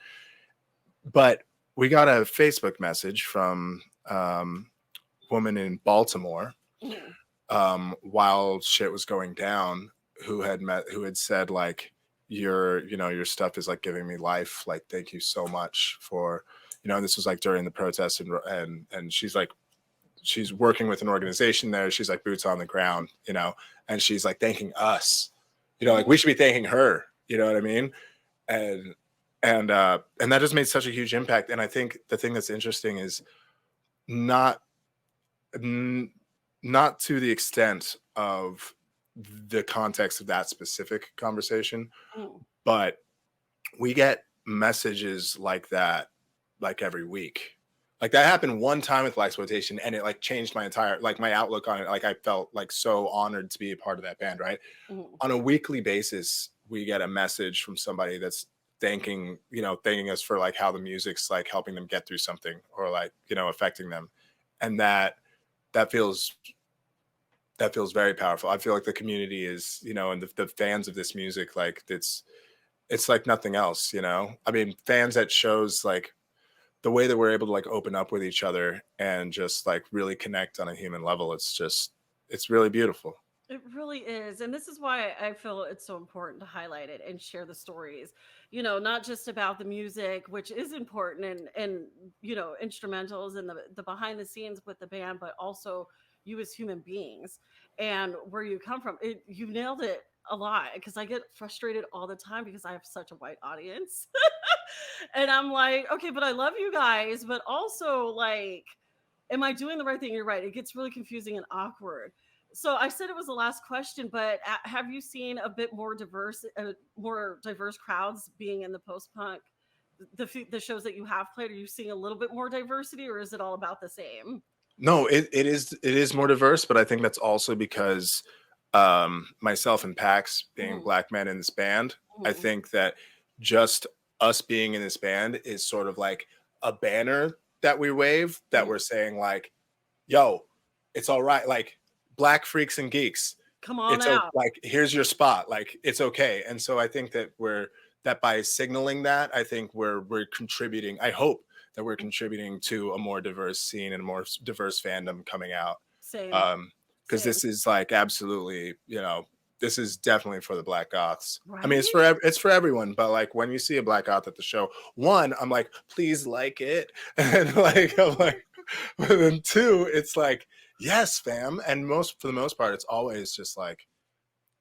But we got a Facebook message from woman in Baltimore while shit was going down, who had said like, your stuff is like giving me life, like thank you so much for, this was like during the protests, and she's like, she's working with an organization there, she's like boots on the ground, and she's like thanking us, like we should be thanking her, you know what I mean? And that just made such a huge impact. And I think the thing that's interesting is not to the extent of the context of that specific conversation, but we get messages like that like every week. Like that happened one time with Black Exploitation, and it like changed my entire like my outlook on it. Like I felt like so honored to be a part of that band, right? On a weekly basis, we get a message from somebody that's thanking us for like how the music's like helping them get through something, or like affecting them. And that feels very powerful. I feel like the community is, and the fans of this music, like it's like nothing else, I mean, fans at shows, like the way that we're able to like open up with each other and just like really connect on a human level, it's really beautiful. It really is. And this is why I feel it's so important to highlight it and share the stories, not just about the music, which is important, and instrumentals and the behind the scenes with the band, but also you as human beings and where you come from. You nailed it a lot, because I get frustrated all the time because I have such a white audience. And I'm like, okay, but I love you guys, but also like, am I doing the right thing? You're right. It gets really confusing and awkward. So I said it was the last question, but have you seen a bit more diverse crowds being in the post-punk, the shows that you have played? Are you seeing a little bit more diversity, or is it all about the same? No, it is more diverse, but I think that's also because myself and Pax being Black men in this band, I think that just us being in this band is sort of like a banner that we wave, that we're saying like, yo, it's all right, like Black freaks and geeks, come on out, like here's your spot, like it's okay. And so I think that by signaling that, I think we're contributing, I hope that we're contributing to a more diverse scene and a more diverse fandom coming out. Same. Because this is like absolutely, this is definitely for the Black goths. Right? I mean, it's for everyone, but like when you see a Black goth at the show, one, I'm like, please like it, and like I'm like, but then two, it's like, yes, fam, and for the most part, it's always just like,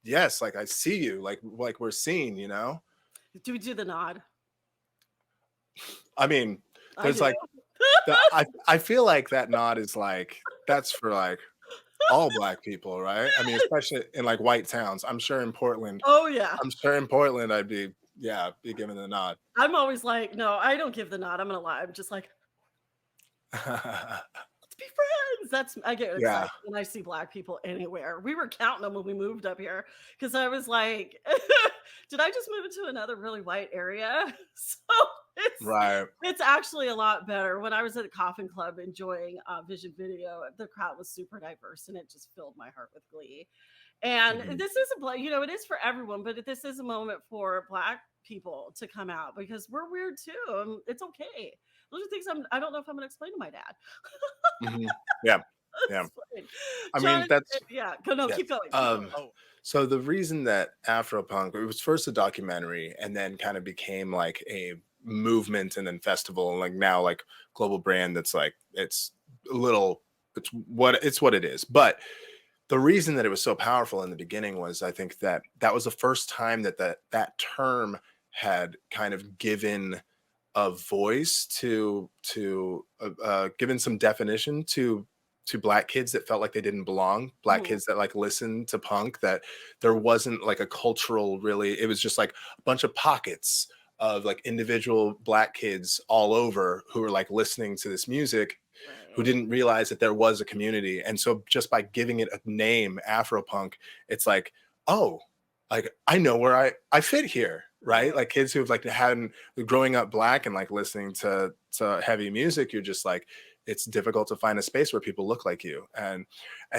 yes, like I see you, like we're seen, Do we do the nod? I mean, there's like, I feel like that nod is like, that's for like all Black people, right? I mean, especially in like white towns. I'm sure in Portland. Oh yeah. I'm sure in Portland I'd be given the nod. I'm always like, no, I don't give the nod. I'm gonna lie. I'm just like, it's be friends. I get Yeah. excited when I see Black people anywhere. We were counting them when we moved up here because I was like, did I just move into another really white area? So it's Right. it's actually a lot better. When I was at a coffin club enjoying Vision Video, the crowd was super diverse and it just filled my heart with glee. And Mhm. this is it is for everyone, but this is a moment for Black people to come out because we're weird too. It's okay. Those are things I don't know if I'm going to explain to my dad. Mhm. Yeah. Yeah. It's fine. I mean, John, that's yeah, go no, yeah. keep going, keep going. So the reason that Afropunk, it was first a documentary and then kind of became like a movement and then festival and like now like global brand that's like it's a little it's what it is. But the reason that it was so powerful in the beginning was I think that that was the first time that that term had kind of given a voice to given some definition to Black kids that felt like they didn't belong, Black Mhm. kids that like listened to punk, that there wasn't like a cultural really, it was just like a bunch of pockets of like individual Black kids all over who were like listening to this music, who Right. didn't realize that there was a community. And so just by giving it a name, Afropunk, it's like, oh, like I know where I fit here, right? Right. Like kids who've like hadn't growing up Black and like listening to heavy music, you're just like, it's difficult to find a space where people look like you. And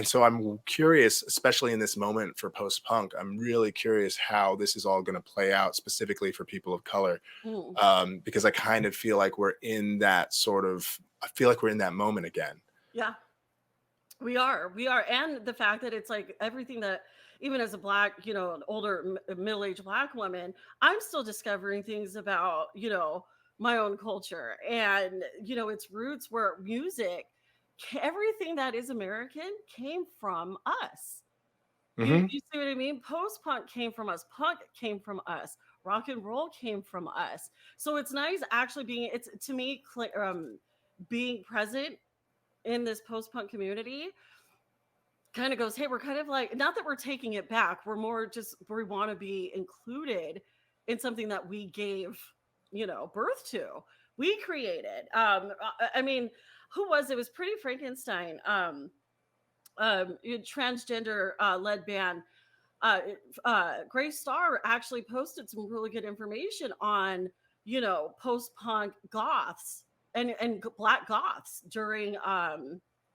so I'm curious, especially in this moment for post-punk, I'm really curious how this is all going to play out specifically for people of color. Mm. Because I kind of feel like we're in that sort of, I feel like we're in that moment again. Yeah, we are, and the fact that it's like everything that even as a Black, an older middle-aged Black woman, I'm still discovering things about my own culture and its roots where music, everything that is American came from us. You Hmm. you see what I mean? Post-punk came from us. Punk came from us. Rock and roll came from us. So it's nice actually it's to me being present in this post-punk community kind of goes, hey, we're kind of like, not that we're taking it back, we're more just we want to be included in something that we gave birth to, we created. I mean, who was it was Pretty Frankenstein, transgender led band. Gray Star actually posted some really good information on post-punk goths and Black goths during I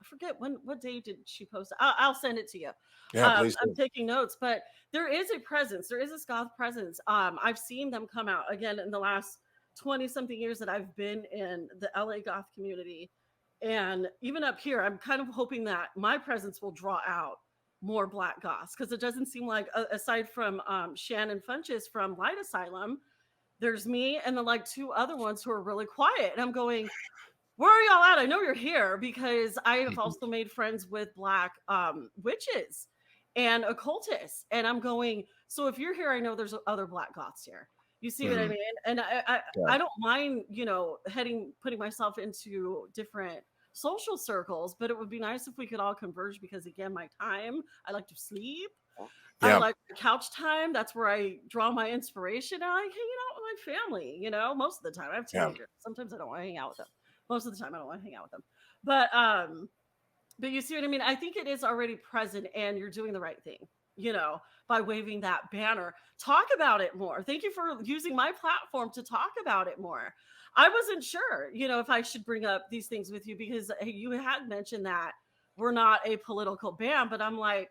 forget what day did she post it? I'll send it to you. Yeah, please I'm do. taking notes, but there is a presence, there is a goth presence. I've seen them come out again in the last 20 something years that I've been in the LA goth community. And even up here, I'm kind of hoping that my presence will draw out more Black goths because it doesn't seem like, aside from Shannon Funches from Light Asylum, there's me and then like two other ones who are really quiet. And I'm going, where are y'all at? I know you're here because I have Mhm. also made friends with Black witches and occultists. And I'm going, so if you're here, I know there's other Black goths here. You see what I Mhm. mean? And Yeah. I don't mind, putting myself into different social circles, but it would be nice if we could all converge because again, my time, I like to sleep. I Yeah. like couch time. That's where I draw my inspiration. I like hanging out with my family, most of the time. I have Yeah. teenagers. Sometimes I don't want to hang out with them. Most of the time I don't want to hang out with them. But you see what I mean? I think it is already present and you're doing the right thing, by waving that banner. Talk about it more. Thank you for using my platform to talk about it more. I wasn't sure, if I should bring up these things with you because hey, you had mentioned that we're not a political band, but I'm like,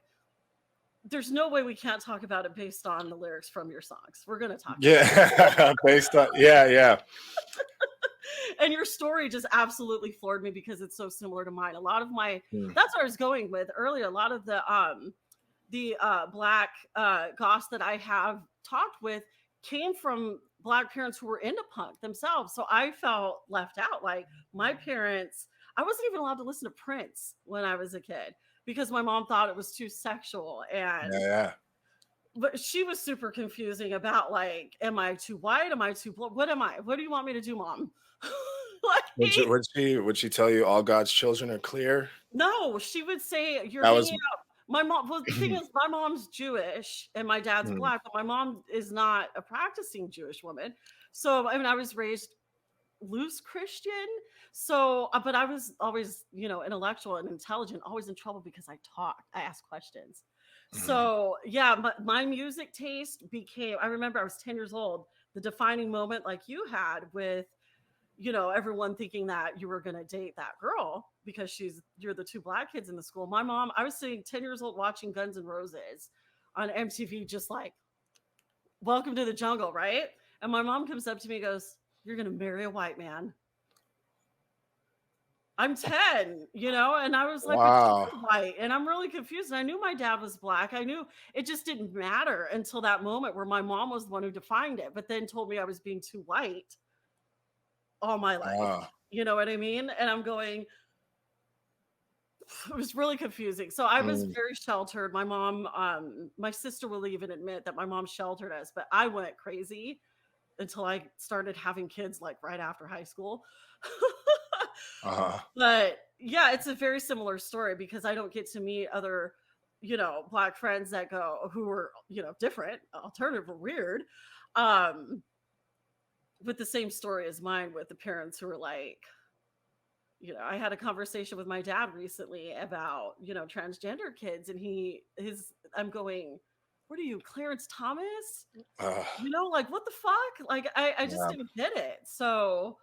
there's no way we can't talk about it based on the lyrics from your songs. We're going to talk about it. Yeah. Based on, yeah, yeah. And your story just absolutely floored me because it's so similar to mine. A lot of my Mm. that's what I was going with earlier. A lot of the Black goths that I have talked with came from Black parents who were into punk themselves. So I felt left out. Like my parents, I wasn't even allowed to listen to Prince when I was a kid because my mom thought it was too sexual. Yeah, And yeah. but she was super confusing about like, am I too white? Am I too what am I? What do you want me to do, mom? Like, Would she tell you all God's children are clear? no, she would say you're That was hanging out. My mom, well, the thing is, my mom's Jewish and my dad's Mm. Black, but my mom is not a practicing Jewish woman. So, I mean, I was raised loose Christian. So, but I was always, intellectual and intelligent, always in trouble because I talked, I asked questions. Mhm. So, yeah, my music taste became, I remember I was 10 years old, the defining moment like you had with, everyone thinking that you were going to date that girl because you're the two black kids in the school. My mom, I was sitting 10 years old watching Guns N' Roses on MTV, just like, welcome to the jungle, right? And my mom comes up to me and goes, "You're going to marry a white man." I'm 10, and I was like, "But Wow. you're white." And I'm really confused. And I knew my dad was black. I knew it just didn't matter until that moment where my mom was the one who defined it, but then told me I was being too white all my life. Wow. You know what I mean? And I'm going, it was really confusing. So I was Mm. very sheltered. My mom, my sister will even admit that my mom sheltered us, but I went crazy until I started having kids like right after high school. Uh-huh. But yeah, it's a very similar story because I don't get to meet other, black friends that go who are, different, alternative or weird, um, with the same story as mine with the parents who are like, I had a conversation with my dad recently about, transgender kids, and I'm going, what are you, Clarence Thomas? Uh, Like what the fuck? Like I just yeah. didn't get it. So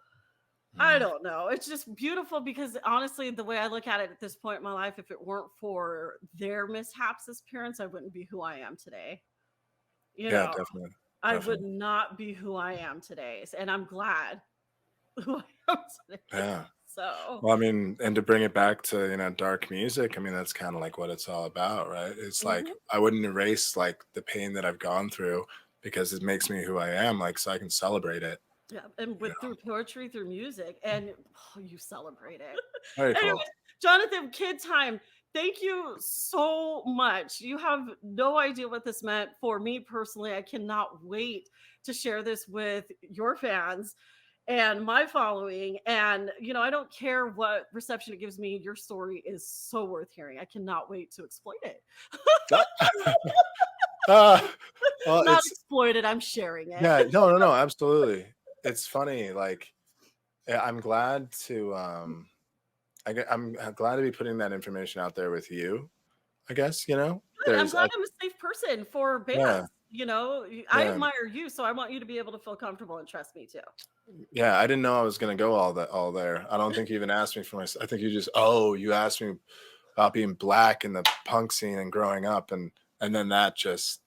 I Mm. don't know. It's just beautiful because honestly, the way I look at it at this point in my life, if it weren't for their mishaps as parents, I wouldn't be who I am today. You Yeah, know, definitely. I would Definitely. not be who I am today. And I'm glad who I am today. Yeah. So, Well, I mean, and to bring it back to, dark music, I mean, that's kind of like what it's all about, right? It's like mhm. I wouldn't erase like the pain that I've gone through because it makes me who I am, like so I can celebrate it. Yeah. And You with through poetry, through music, and you celebrate it. Very Anyway, cool. Jonathan, kid time. Thank you so much. You have no idea what this meant for me personally. I cannot wait to share this with your fans and my following. And, I don't care what reception it gives me. Your story is so worth hearing. I cannot wait to exploit it. Uh, well, Not it's exploit it, I'm sharing it. yeah, no, no, no, absolutely. It's funny, like I'm glad to I'm glad to be putting that information out there with you. I guess, Good. I'm there's glad I'm a safe person for yeah, bands. I yeah. admire you, so I want you to be able to feel comfortable and trust me too. Yeah, I didn't know I was gonna go all there. I don't think you even asked me for my. I think you just you asked me about being black in the punk scene and growing up, and then that just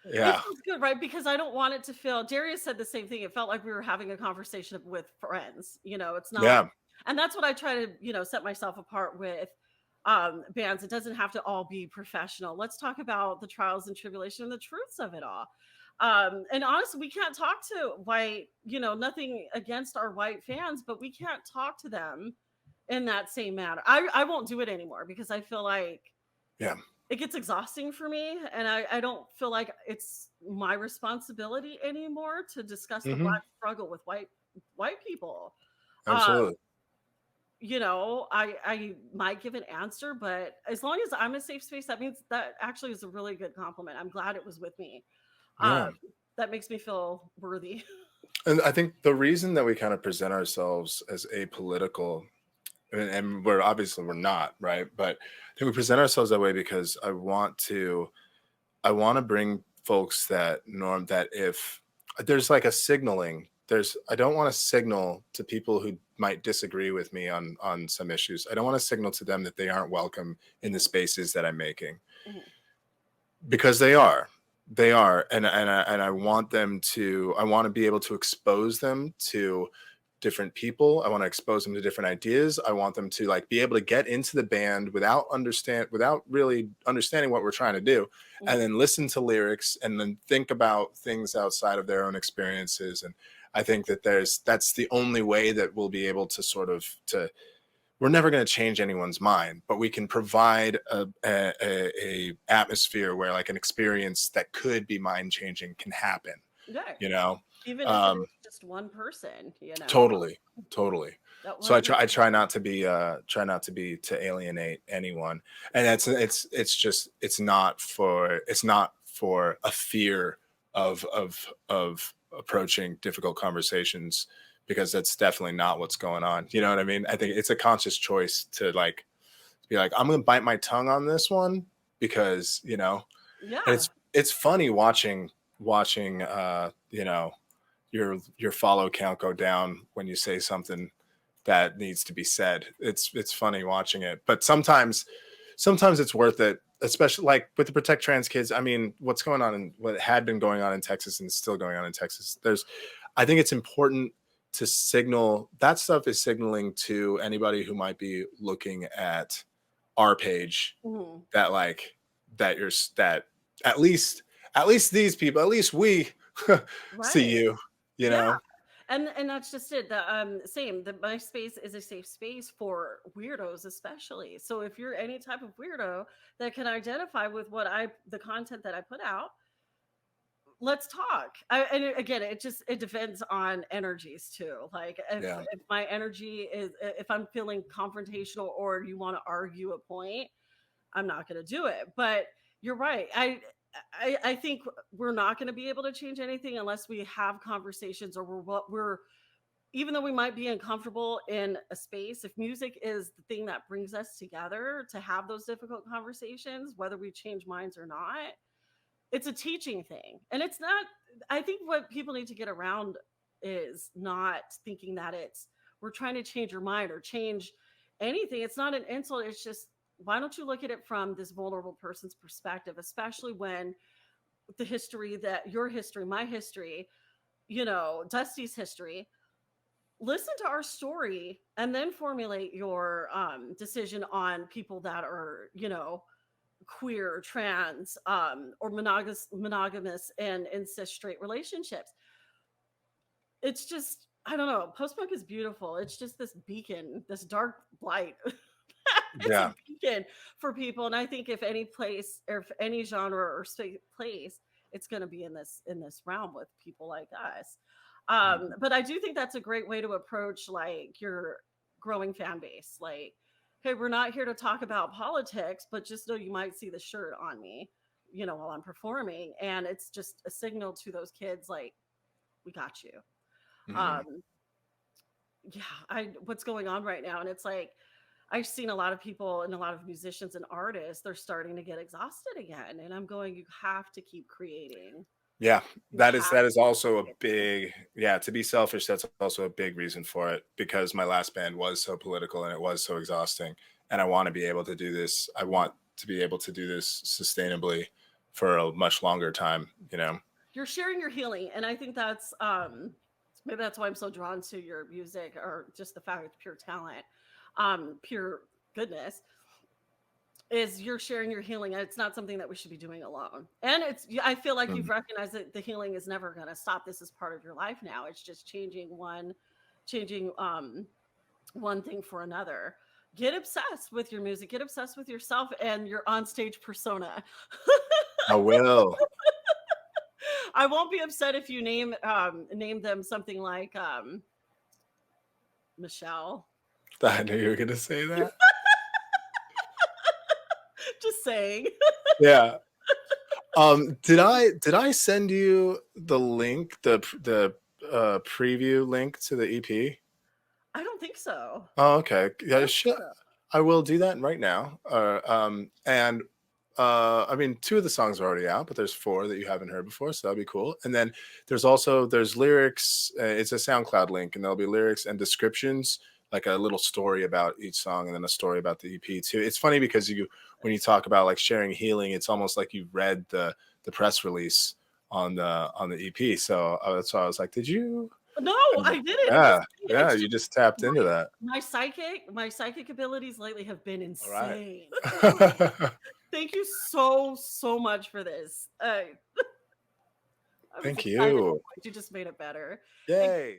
It yeah, feels good, right? Because I don't want it to feel, Darius said the same thing. It felt like we were having a conversation with friends. It's not, yeah, and that's what I try to, set myself apart with bands. It doesn't have to all be professional. Let's talk about the trials and tribulation and the truths of it all. And honestly, we can't talk to white, nothing against our white fans, but we can't talk to them in that same manner. I won't do it anymore because I feel like yeah. it gets exhausting for me, and I don't feel like it's my responsibility anymore to discuss the Hmm. black struggle with white people. um Absolutely. I might give an answer, but as long as I'm a safe space, that means that actually is a really good compliment. I'm glad it was with me. um Yeah, that makes me feel worthy. and I think the reason that we kind of present ourselves as apolitical, and we're not, right? But I think we present ourselves that way because I want to bring folks that if there's like a signaling, I don't want to signal to people who might disagree with me on some issues. I don't want to signal to them that they aren't welcome in the spaces that I'm making, Mhm. because they are, and I want I want to be able to expose them to different people. I want to expose them to different ideas. I want them to like be able to get into the band without really understanding what we're trying to do, and Mhm. then listen to lyrics and then think about things outside of their own experiences. And I think that that's the only way that we'll be able to sort of to we're never going to change anyone's mind, but we can provide a atmosphere where like an experience that could be mind changing can happen, Yeah, you know. even if it um is just one person, Totally, totally. that So one I person. try not to be to alienate anyone, and it's just it's not for a fear of approaching difficult conversations, because that's definitely not what's going on. You know what I mean? I think it's a conscious choice to like be like, I'm gonna bite my tongue on this one because, you know, and Yeah. it's funny watching you know, your follow count go down when you say something that needs to be said. It's funny watching it, but sometimes it's worth it, especially like with the Protect Trans Kids. I mean, what's going on and what had been going on in Texas and is still going on in Texas. I think it's important to signal that stuff is signaling to anybody who might be looking at our page Mhm. that like that at least these people, at least we see Right. you, you Yeah. know? And that's just it. The same. The my space is a safe space for weirdos, especially. So if you're any type of weirdo that can identify with the content that I put out, let's talk. And again, it depends on energies too. Like Yeah. if my energy is if I'm feeling confrontational or you want to argue a point, I'm not going to do it. But you're right. I think we're not going to be able to change anything unless we have conversations or we're even though we might be uncomfortable in a space, if music is the thing that brings us together to have those difficult conversations, whether we change minds or not, it's a teaching thing. And it's not, I think what people need to get around is not thinking that we're trying to change your mind or change anything. It's not an insult. It's just, why don't you look at it from this vulnerable person's perspective, especially when the history that your history, my history, Dusty's history, listen to our story and then formulate your decision on people that are, queer, trans, or monogamous and cis straight relationships. It's just, I don't know. Post punk is beautiful. It's just this beacon, this dark light. It's a Yeah. beacon for people, and I think if any place or if any genre or place, it's going to be in this realm with people like us. Mhm. But I do think that's a great way to approach like your growing fan base. Like, hey, we're not here to talk about politics, but just know you might see the shirt on me, while I'm performing, and it's just a signal to those kids, like, we got you. Mhm. Um, yeah, I what's going on right now, and it's like I've seen a lot of people and a lot of musicians and artists, they're starting to get exhausted again. And I'm going, you have to keep creating. Yeah, You have that is to keep also a creating. big yeah, to be selfish, that's also a big reason for it because my last band was so political and it was so exhausting, and I wanna be able to do this. I want to be able to do this sustainably for a much longer time, you know? You're sharing your healing. And I think that's maybe that's why I'm so drawn to your music or just the fact it's pure talent, pure goodness. Is you're sharing your healing and it's not something that we should be doing alone. And I feel like you've Mhm. recognized that the healing is never going to stop. This is part of your life now. It's just changing one thing for another. Get obsessed with your music, get obsessed with yourself and your onstage persona. I will. I won't be upset if you name them something like Michelle. I knew you were gonna say that. Just saying. Yeah. Did I send you the link, the preview link to the EP? I don't think so. Oh, okay. I Yeah, don't think sure. so. I will do that right now. And I mean, two of the songs are already out, but there's four that you haven't heard before, so that'll be cool. And then there's lyrics. It's a SoundCloud link, and there'll be lyrics and descriptions, like a little story about each song, and then a story about the EP too. It's funny because when you talk about like sharing healing, it's almost like you read the press release on the EP. So that's why I was like, did you? No, I didn't. Yeah, yeah, It's you just just tapped my into that. my psychic abilities lately have been All right. insane. Thank you so much for this. I was Thank excited. you. You just made it better. Thank Yay.